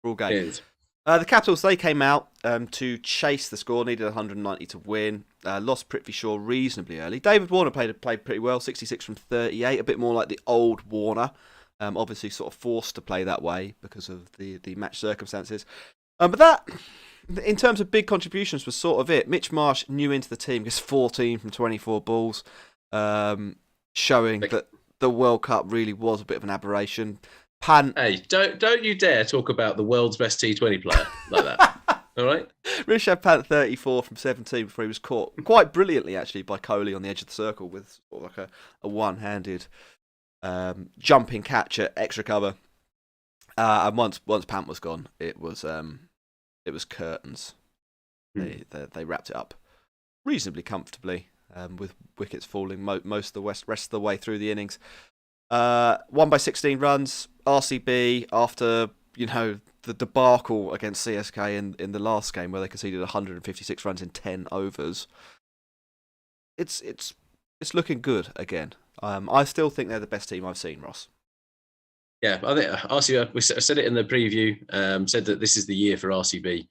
Cruel game. It is. The Capitals, they came out to chase the score, needed 190 to win. Lost Prithvi Shaw reasonably early. David Warner played pretty well, 66 from 38, a bit more like the old Warner. Obviously sort of forced to play that way because of the match circumstances. But that, in terms of big contributions, was sort of it. Mitch Marsh new into the team, gets 14 from 24 balls. showing that the World Cup really was a bit of an aberration. Pant. Hey, don't you dare talk about the world's best T20 player like that. All right. Rishabh Pant 34 from 17 before he was caught quite brilliantly actually by Kohli on the edge of the circle with sort of like a one-handed jumping catch at extra cover. And once Pant was gone, it was curtains. They wrapped it up reasonably comfortably with wickets falling most of the rest of the way through the innings. Won by 16 runs. RCB after the debacle against CSK in the last game where they conceded 156 runs in 10 overs. It's looking good again. I still think they're the best team I've seen, Ross. Yeah, I think RCB. We said it in the preview. Said that this is the year for RCB.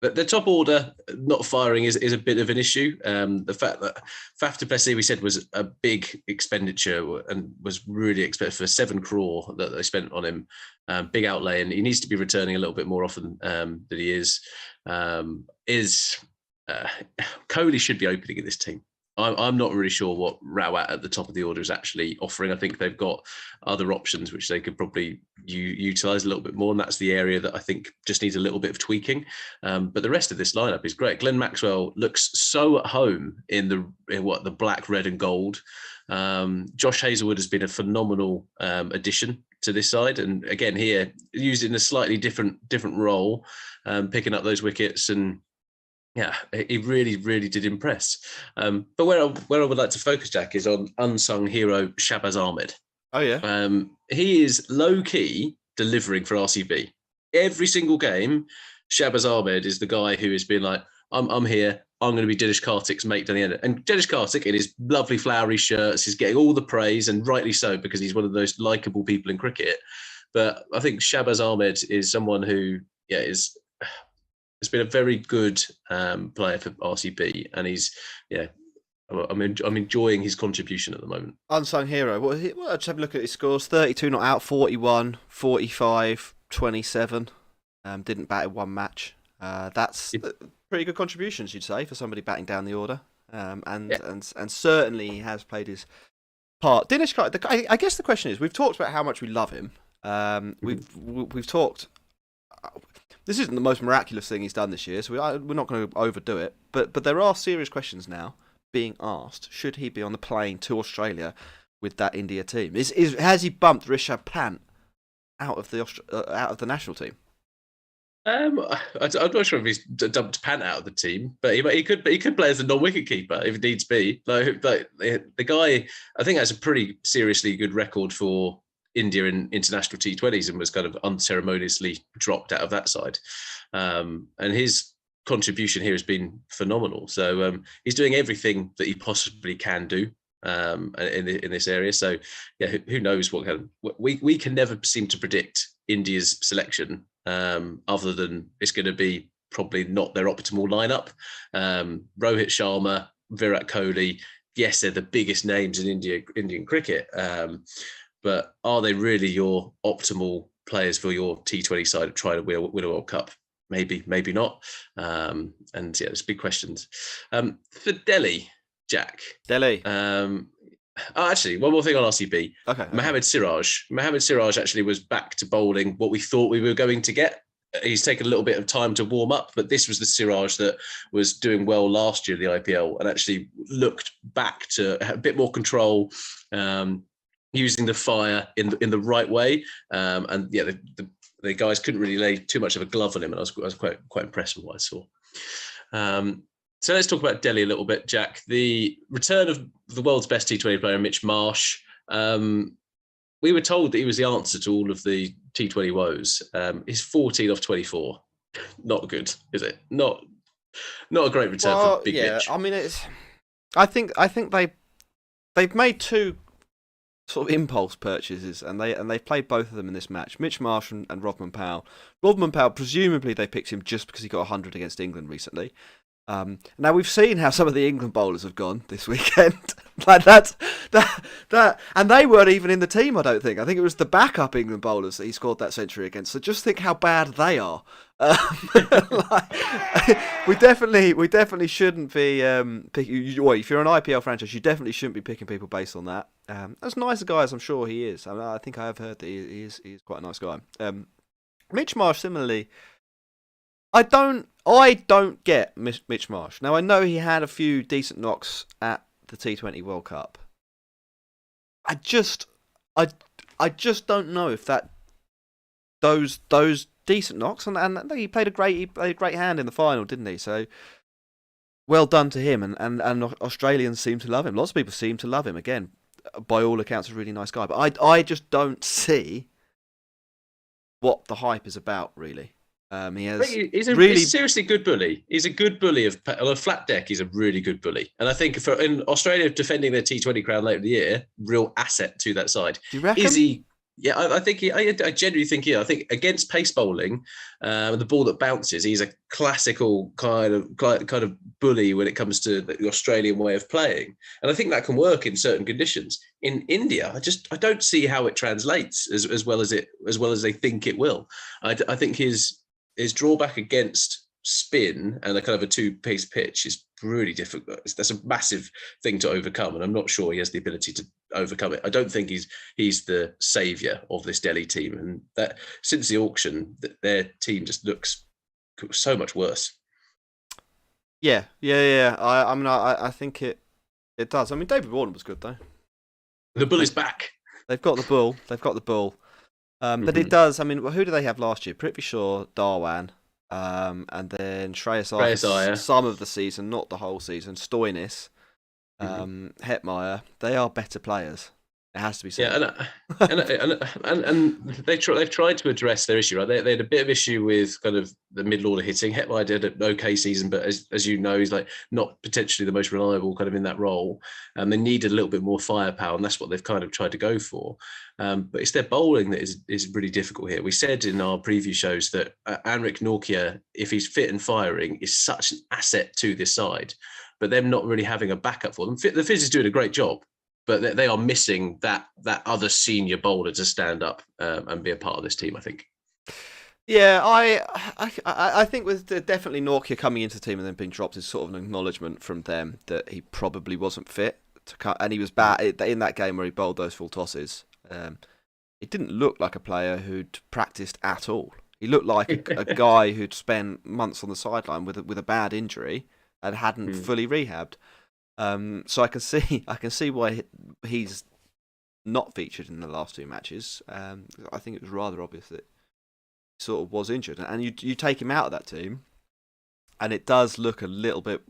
The top order not firing is a bit of an issue. The fact that Faf du Plessis, we said, was a big expenditure and was really expensive for 7 crore that they spent on him. Big outlay, and he needs to be returning a little bit more often than he is. Kohli should be opening in this team. I'm not really sure what Rawat at the top of the order is actually offering. I think they've got other options which they could probably utilise a little bit more, and that's the area that I think just needs a little bit of tweaking. But the rest of this lineup is great. Glenn Maxwell looks so at home in the black, red, and gold. Josh Hazlewood has been a phenomenal addition to this side, and again here used in a slightly different role, picking up those wickets and. Yeah, he really, really did impress. But where I would like to focus, Jack, is on unsung hero Shahbaz Ahmed. Oh, yeah. He is low-key delivering for RCB. Every single game, Shahbaz Ahmed is the guy who has been like, I'm here, I'm going to be Dinesh Karthik's mate down the end. And Dinesh Karthik, in his lovely flowery shirts, is getting all the praise, and rightly so, because he's one of those likeable people in cricket. But I think Shahbaz Ahmed is someone who, has been a very good player for RCB, and I'm enjoying his contribution at the moment. Unsung hero. Well, just have a look at his scores. 32 not out, 41, 45, 27. Didn't bat in one match. That's pretty good contributions, you'd say, for somebody batting down the order. And certainly he has played his part. Dinesh Karthik, I guess the question is, we've talked about how much we love him. We've talked. This isn't the most miraculous thing he's done this year, so we're not going to overdo it. But there are serious questions now being asked. Should he be on the plane to Australia with that India team? Has he bumped Rishabh Pant out of the national team? I'm not sure if he's dumped Pant out of the team, but he could play as a non-wicket keeper if needs be. Like the guy, I think, has a pretty seriously good record for India in international T20s and was kind of unceremoniously dropped out of that side. And his contribution here has been phenomenal. So he's doing everything that he possibly can do in this area. So yeah, who knows what kind of, we can never seem to predict India's selection other than it's going to be probably not their optimal lineup. Rohit Sharma, Virat Kohli, yes, they're the biggest names in Indian cricket. But are they really your optimal players for your T20 side of trying to win a World Cup? Maybe, maybe not. And yeah, there's big questions. For Delhi, Jack. Delhi. Actually, one more thing on RCB. Okay. Mohammad Siraj actually was back to bowling what we thought we were going to get. He's taken a little bit of time to warm up, but this was the Siraj that was doing well last year in the IPL and actually looked back to a bit more control, using the fire in the right way, and yeah, the guys couldn't really lay too much of a glove on him, and I was quite impressed with what I saw. So let's talk about Delhi a little bit, Jack. The return of the world's best T20 player, Mitch Marsh. We were told that he was the answer to all of the T20 woes. He's 14 off 24. Not good, is it? Not a great return for Big Mitch. I mean, I think they've made two sort of impulse purchases, and they've played both of them in this match. Mitch Marsh and Rodman Powell. Rodman Powell, presumably they picked him just because he got 100 against England recently. Now we've seen how some of the England bowlers have gone this weekend. Like that, and they weren't even in the team. I don't think. I think it was the backup England bowlers that he scored that century against. So just think how bad they are. We definitely shouldn't be picking. Well, if you're an IPL franchise, you definitely shouldn't be picking people based on that. As nice a guy as I'm sure he is. I think I have heard that he is quite a nice guy. Mitch Marsh, similarly. I don't get Mitch Marsh. Now I know he had a few decent knocks at the T20 World Cup. I just don't know if those decent knocks and he played a great hand in the final, didn't he? So well done to him, and Australians seem to love him. Lots of people seem to love him. Again, by all accounts, a really nice guy. But I just don't see what the hype is about, really. He's a seriously good bully. He's a good bully on a flat deck. He's a really good bully, and I think in Australia defending their T20 crown later in the year, real asset to that side. Do you reckon? Is he? Yeah, I think I genuinely think I think against pace bowling, the ball that bounces, he's a classical kind of bully when it comes to the Australian way of playing, and I think that can work in certain conditions. In India, I don't see how it translates as well as they think it will. I think his drawback against spin and a kind of a two-pace pitch is really difficult. That's a massive thing to overcome, and I'm not sure he has the ability to overcome it. I don't think he's the saviour of this Delhi team, and that since the auction, their team just looks so much worse. Yeah. I think it does. I mean, David Warner was good though. The bull is back. They've got the bull. But it does. I mean, who do they have last year? Prithvi Shaw, Darwan, and then Shreyas Iyer. Some of the season, not the whole season. Stoinis, Hetmeyer. They are better players. It has to be said. Yeah, and they've tried to address their issue. Right, they had a bit of issue with kind of the middle order hitting. Hetmeyer did an okay season, but as you know, he's like not potentially the most reliable kind of in that role. And they needed a little bit more firepower, and that's what they've kind of tried to go for. But it's their bowling that is really difficult here. We said in our preview shows that Anrik Nortje, if he's fit and firing, is such an asset to this side. But them not really having a backup for them. The Fizz is doing a great job, but they are missing that other senior bowler to stand up and be a part of this team, I think. Yeah, I think with definitely Nortje coming into the team and then being dropped is sort of an acknowledgement from them that he probably wasn't fit to cut, and he was bad in that game where he bowled those full tosses. It didn't look like a player who'd practiced at all. He looked like a guy who'd spent months on the sideline with a bad injury and hadn't fully rehabbed. So I can see why he's not featured in the last two matches. I think it was rather obvious that he sort of was injured, and you take him out of that team, and it does look a little bit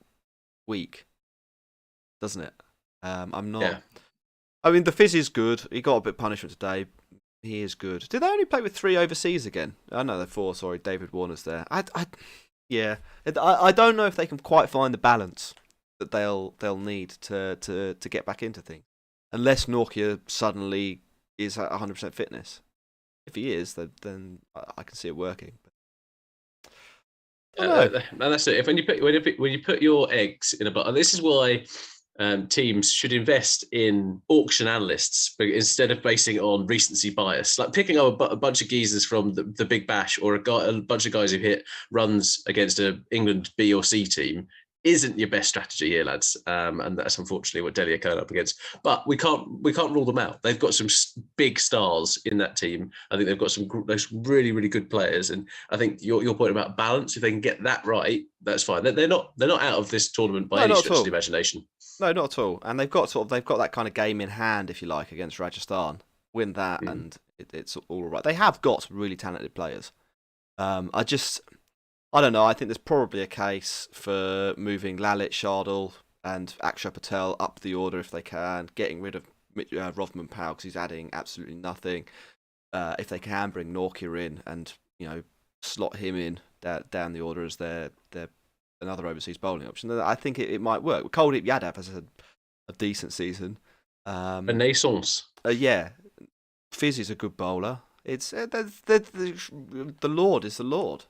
weak, doesn't it? I'm not. Yeah. I mean, the Fizz is good. He got a bit of punishment today. He is good. Did they only play with 3 overseas again? Oh no, they're 4. Sorry, David Warner's there. I don't know if they can quite find the balance that they'll need to get back into things, unless Nortje suddenly is at 100% fitness. If he is, then I can see it working. And that's it. When you put your eggs in a bucket, this is why teams should invest in auction analysts instead of basing it on recency bias. Like picking up a bunch of geezers from the Big Bash or a bunch of guys who hit runs against a England B or C team isn't your best strategy here, lads. And that's unfortunately what Delhi are going up against. But we can't rule them out. They've got some big stars in that team. I think they've got some really, really good players. And I think your point about balance, if they can get that right, that's fine. They're not out of this tournament by any stretch of the imagination. No, not at all. And they've got that kind of game in hand, if you like, against Rajasthan. Win that, and it's all right. They have got some really talented players. I don't know. I think there's probably a case for moving Lalit, Shardul, and Akshay Patel up the order if they can, getting rid of Rovman Powell because he's adding absolutely nothing. If they can bring Nortje in and slot him in down the order as their another overseas bowling option, then I think it might work. Kuldeep Yadav has a decent season. Renaissance. Yeah, Fizz is a good bowler. It's the Lord is the Lord.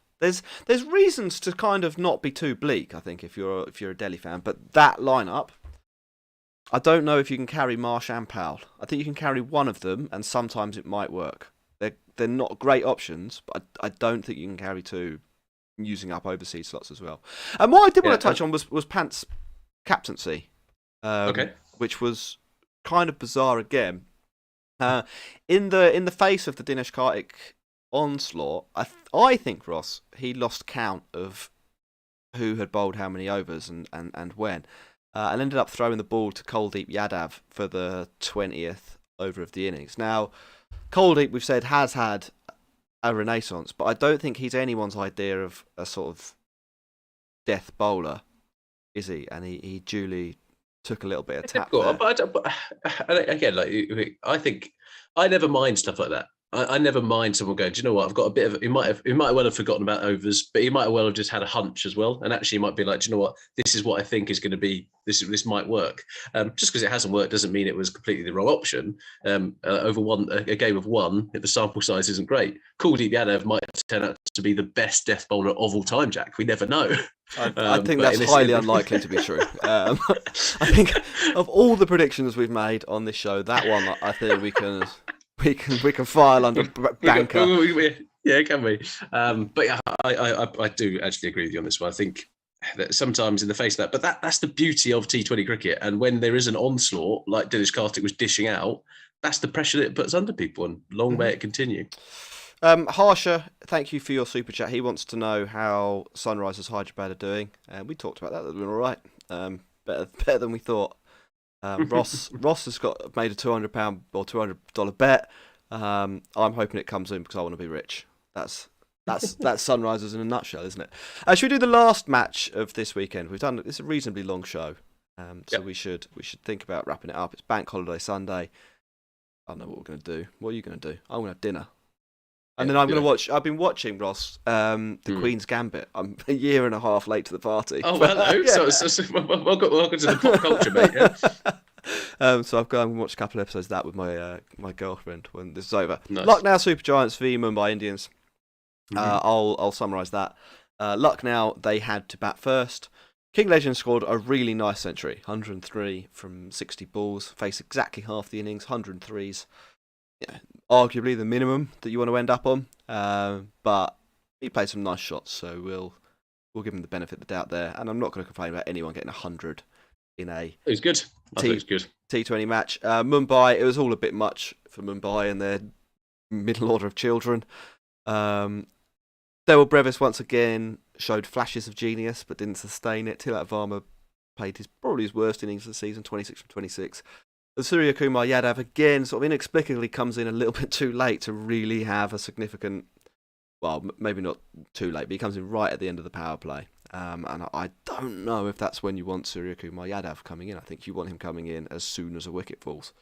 there's reasons to kind of not be too bleak, I think, if you're a Delhi fan. But that lineup, I don't know if you can carry Marsh and Powell. I think you can carry one of them, and sometimes it might work. They're not great options, but I don't think you can carry two, using up overseas slots as well. And what I did want to touch on was Pant's captaincy, which was kind of bizarre again. In the face of the Dinesh Karthik onslaught, I think Ross, he lost count of who had bowled how many overs and when, and ended up throwing the ball to Kuldeep Yadav for the 20th over of the innings. Now, Kuldeep, we've said, has had a renaissance, but I don't think he's anyone's idea of a sort of death bowler, is he? And he duly took a little bit of tap there. But again, like, I think I never mind stuff like that. I never mind someone going, do you know what? I've got a bit of. He might well have forgotten about overs, but he might well have just had a hunch as well. And actually, he might be like, do you know what? This is what I think is going to be. This might work. Just because it hasn't worked doesn't mean it was completely the wrong option. Over a game of one, if the sample size isn't great, Kuldeep Yadav might turn out to be the best death bowler of all time. Jack, we never know. I think that's highly unlikely to be true. I think of all the predictions we've made on this show, that one I think we can file under banker. Yeah, can we? But yeah, I do actually agree with you on this one. I think that sometimes in the face of that, but that's the beauty of T20 cricket. And when there is an onslaught, like Dinesh Karthik was dishing out, that's the pressure that it puts under people, and long may it continue. Harsha, thank you for your super chat. He wants to know how Sunrisers Hyderabad are doing. We talked about that. They're doing all right. Better than we thought. Ross has made a £200 or $200 bet. I'm hoping it comes in because I want to be rich. That's Sunrisers in a nutshell, isn't it? Should we do the last match of this weekend? It's a reasonably long show, so we should think about wrapping it up. It's Bank Holiday Sunday. I don't know what we're going to do. What are you going to do? I'm going to have dinner. And then I'm going to watch. I've been watching, Ross, the Queen's Gambit. I'm a year and a half late to the party. Oh, hello. Yeah. So welcome to the pop culture, mate. Yeah. So I've gone and watched a couple of episodes of that with my girlfriend when this is over. Nice. Lucknow Super Giants v Mumbai Indians. I'll summarise that. Lucknow, they had to bat first. King Legend scored a really nice century, 103 from 60 balls, faced exactly half the innings, 103s. Yeah, arguably the minimum that you want to end up on, but he played some nice shots, so we'll give him the benefit of the doubt there. And I'm not going to complain about anyone getting 100 in a it was good. I thought it was good. T20 match. Mumbai, it was all a bit much for Mumbai and their middle order of children. Daryl Brevis once again showed flashes of genius, but didn't sustain it. Tilak Varma played probably his worst innings of the season, 26 from 26. Surya Kumar Yadav again sort of inexplicably comes in a little bit too late to really have a significant, well, maybe not too late, but he comes in right at the end of the power play. And I don't know if that's when you want Surya Kumar Yadav coming in. I think you want him coming in as soon as a wicket falls.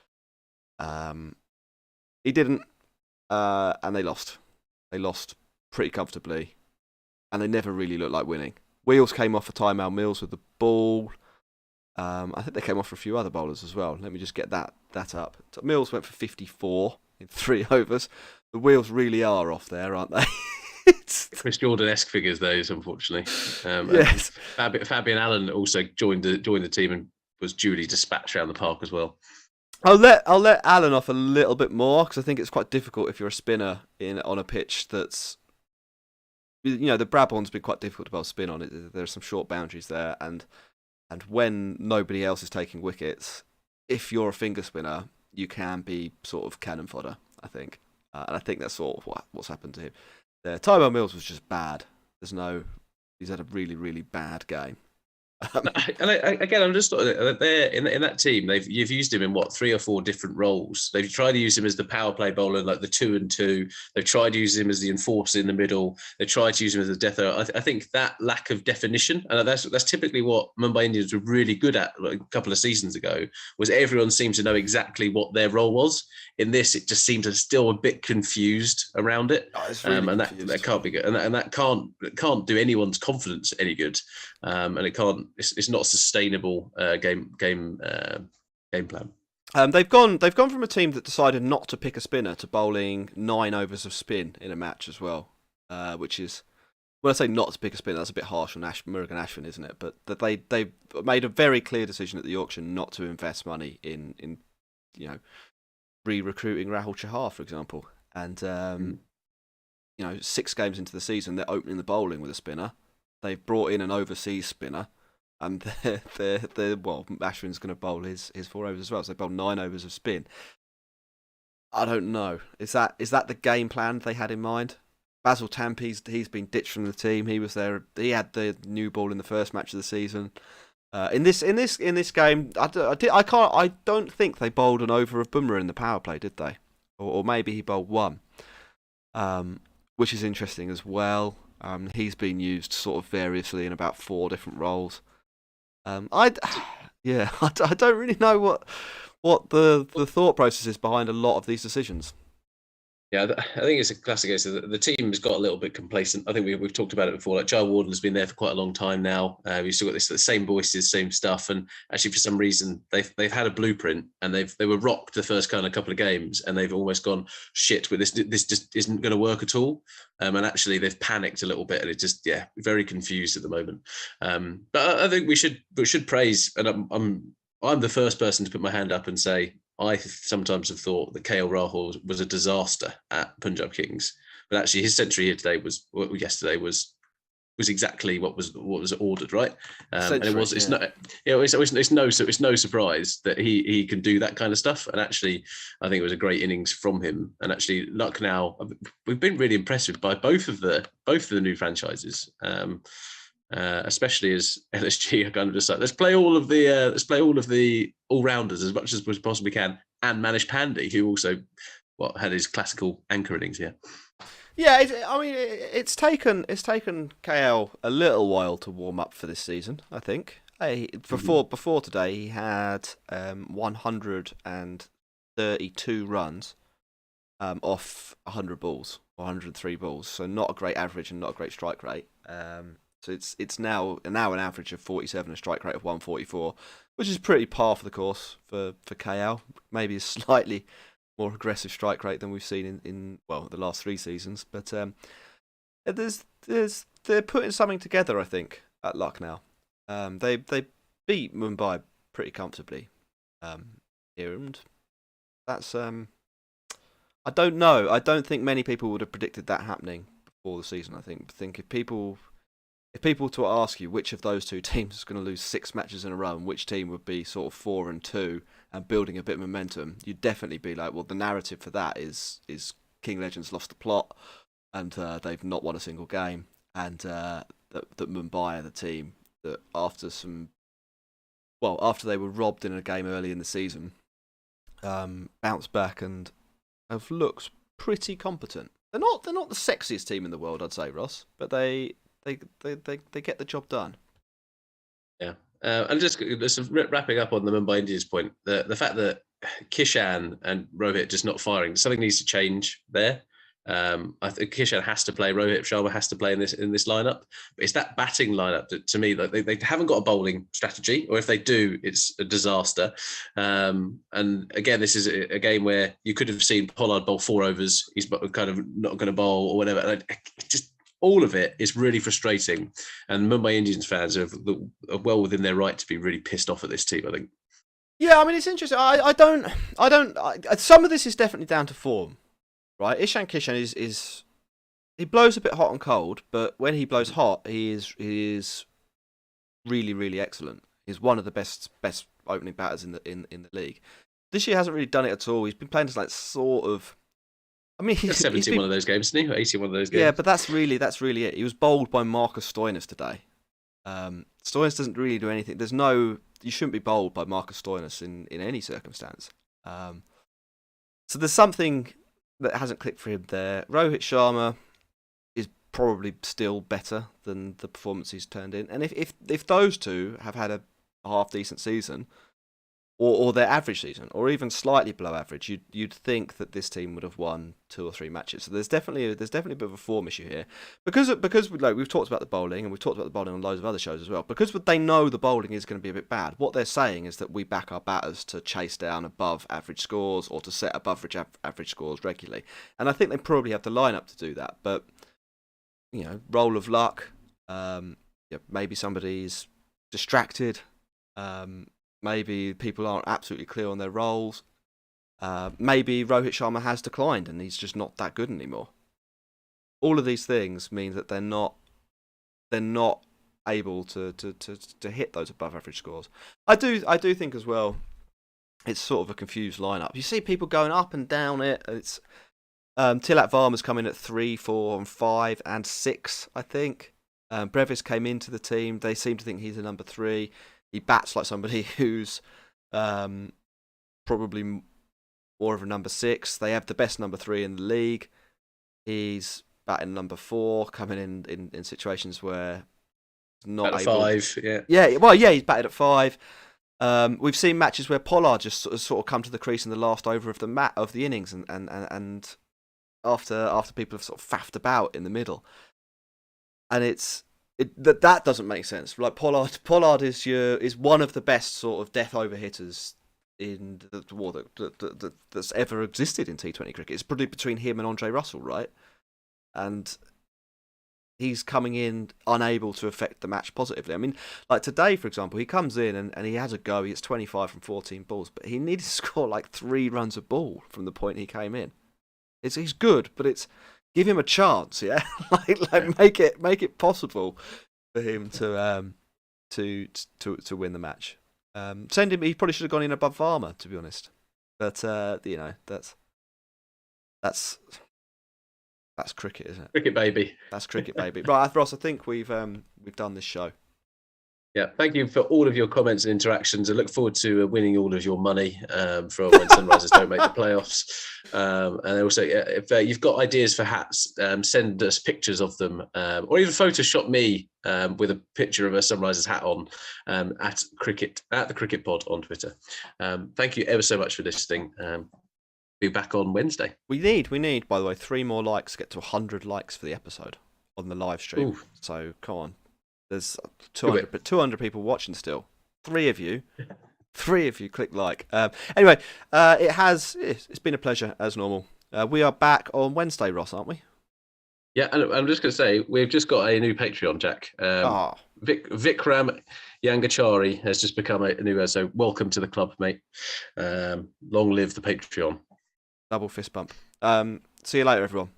He didn't, and they lost. They lost pretty comfortably, and they never really looked like winning. Wheels came off for Tymal Mills with the ball. I think they came off for a few other bowlers as well. Let me just get that up. Mills went for 54 in 3 overs. The wheels really are off there, aren't they? Chris Jordan-esque figures, those, unfortunately. Yes. Fabian Allen also joined the team and was duly dispatched around the park as well. I'll let Allen off a little bit more because I think it's quite difficult if you're a spinner on a pitch that's, the Brabham's been quite difficult to bowl spin on it. There are some short boundaries there, and when nobody else is taking wickets, if you're a finger spinner, you can be sort of cannon fodder, I think. And I think that's sort of what's happened to him. Tymal Mills was just bad. He's had a really, really bad game. Again, I'm just there in that team. You've used him in 3 or 4 different roles. They've tried to use him as the power play bowler, like the 2 and 2. They've tried to use him as the enforcer in the middle. They tried to use him as a death thrower. I think that lack of definition, and that's typically what Mumbai Indians were really good at a couple of seasons ago. Was everyone seemed to know exactly what their role was. In this, it just seems still a bit confused around it, really and that can't be good, and that can't do anyone's confidence any good, and it can't. It's not a sustainable game plan. They've gone from a team that decided not to pick a spinner to bowling 9 overs of spin in a match as well, which is When I say not as big a spin, that's a bit harsh on Murugan Ashwin, isn't it? But that they made a very clear decision at the auction not to invest money in re-recruiting Rahul Chahar, for example. And 6 games into the season, they're opening the bowling with a spinner. They've brought in an overseas spinner, and Ashwin's going to bowl his 4 overs as well. So they bowled 9 overs of spin. I don't know. Is that the game plan they had in mind? Basil Tamp, he's been ditched from the team. He was there. He had the new ball in the first match of the season. In this game, I don't think they bowled an over of Bumrah in the power play, did they? Or maybe he bowled 1, which is interesting as well. He's been used sort of variously in about 4 different roles. I don't really know what the thought process is behind a lot of these decisions. Yeah, I think it's a classic case. The team has got a little bit complacent. I think we've talked about it before. Like Giles Warden has been there for quite a long time now. We've still got the same voices, same stuff, and actually for some reason they've had a blueprint and they were rocked the first kind of couple of games, and they've almost gone shit. But this just isn't going to work at all. And actually they've panicked a little bit, and it's just very confused at the moment. But I think we should praise, and I'm the first person to put my hand up and say, I sometimes have thought that KL Rahul was a disaster at Punjab Kings, but actually his century yesterday was exactly what was ordered, right? And it's no surprise that he can do that kind of stuff. And actually, I think it was a great innings from him. And actually, Lucknow, we've been really impressed by both of the new franchises. Especially as LSG are kind of just like, let's play all of the all-rounders as much as we possibly can, and Manish Pandey, who also had his classical anchor innings here. Yeah, it's taken KL a little while to warm up for this season, I think. Before today, he had 132 runs off 100 balls, 103 balls, so not a great average and not a great strike rate. So it's now an average of 47, a strike rate of 144, which is pretty par for the course for KL. Maybe a slightly more aggressive strike rate than we've seen in the last 3 seasons. But they're putting something together, I think, at Lucknow. They beat Mumbai pretty comfortably here, and that's I don't know. I don't think many people would have predicted that happening before the season. I think if people were to ask you which of those 2 teams is going to lose 6 matches in a row and which team would be sort of 4-2 and building a bit of momentum, you'd definitely be like, well, the narrative for that is King Legends lost the plot and they've not won a single game, and that Mumbai are the team that after they were robbed in a game early in the season, bounced back and have looked pretty competent. They're not the sexiest team in the world, I'd say, Ross, but they get the job done. Yeah. And just wrapping up on the Mumbai Indians point, the fact that Kishan and Rohit just not firing, something needs to change there. I think Kishan has to play, Rohit Sharma has to play in this lineup. But it's that batting lineup that, to me, like they haven't got a bowling strategy, or if they do, it's a disaster. And again, this is a game where you could have seen Pollard bowl 4 overs. He's kind of not going to bowl or whatever. Just all of it is really frustrating, and Mumbai Indians fans are well within their right to be really pissed off at this team, I think. Yeah, I mean, it's interesting. I don't. Some of this is definitely down to form, right? Ishan Kishan is he blows a bit hot and cold, but when he blows hot, he is really, really excellent. He's one of the best opening batters in the league. This year hasn't really done it at all. He's been playing just like sort of. I mean, he's 70 one of those games, isn't he? 80 one of those games. Yeah, but that's really it. He was bowled by Marcus Stoinis today. Stoinis doesn't really do anything. You shouldn't be bowled by Marcus Stoinis in any circumstance. So there's something that hasn't clicked for him there. Rohit Sharma is probably still better than the performance he's turned in. And if those 2 have had a half decent season, or their average season, or even slightly below average, you'd think that this team would have won 2 or 3 matches. So there's definitely a bit of a form issue here, because we've talked about the bowling, and we've talked about the bowling on loads of other shows as well. Because they know the bowling is going to be a bit bad. What they're saying is that we back our batters to chase down above average scores or to set above average scores regularly, and I think they probably have the lineup to do that. But roll of luck. Maybe somebody's distracted. Maybe people aren't absolutely clear on their roles. Maybe Rohit Sharma has declined and he's just not that good anymore. All of these things mean that they're not able to hit those above average scores. I do think as well, it's sort of a confused lineup. You see people going up and down it. It's Tilak Varma's come in at 3, 4, and 5 and 6, I think. Brevis came into the team. They seem to think he's a number 3. He bats like somebody who's probably more of a number 6. They have the best number 3 in the league. He's batting number 4, coming in situations where not at able. 5, yeah. Yeah, well, yeah, he's batted at 5. We've seen matches where Pollard just sort of come to the crease in the last over of the innings, and after people have sort of faffed about in the middle, and that doesn't make sense. Like Pollard is one of the best sort of death over hitters in the war that's ever existed in T20 cricket. It's probably between him and Andre Russell, right? And he's coming in unable to affect the match positively. I mean, like today, for example, he comes in and he has a go. He hits 25 from 14 balls, but he needed to score like 3 runs a ball from the point he came in. He's good, but it's give him a chance, yeah. like make it possible for him to win the match. Send him. He probably should have gone in above Varma, to be honest. But that's cricket, isn't it? Cricket baby. That's cricket baby. Right, Ross, I think we've done this show. Yeah, thank you for all of your comments and interactions. I look forward to winning all of your money for when Sunrisers don't make the playoffs. And also, if you've got ideas for hats, send us pictures of them, or even Photoshop me with a picture of a Sunrisers hat on at the Cricket Pod on Twitter. Thank you ever so much for listening. Be back on Wednesday. We need, by the way, 3 more likes to get to 100 likes for the episode on the live stream. Ooh. So come on. There's 200 people watching still. 3 of you click like. Anyway, it's been a pleasure as normal. We are back on Wednesday, Ross, aren't we? Yeah, and I'm just going to say, we've just got a new Patreon, Jack. Vikram Yangachari has just become a new, so welcome to the club, mate. Long live the Patreon. Double fist bump. See you later, everyone.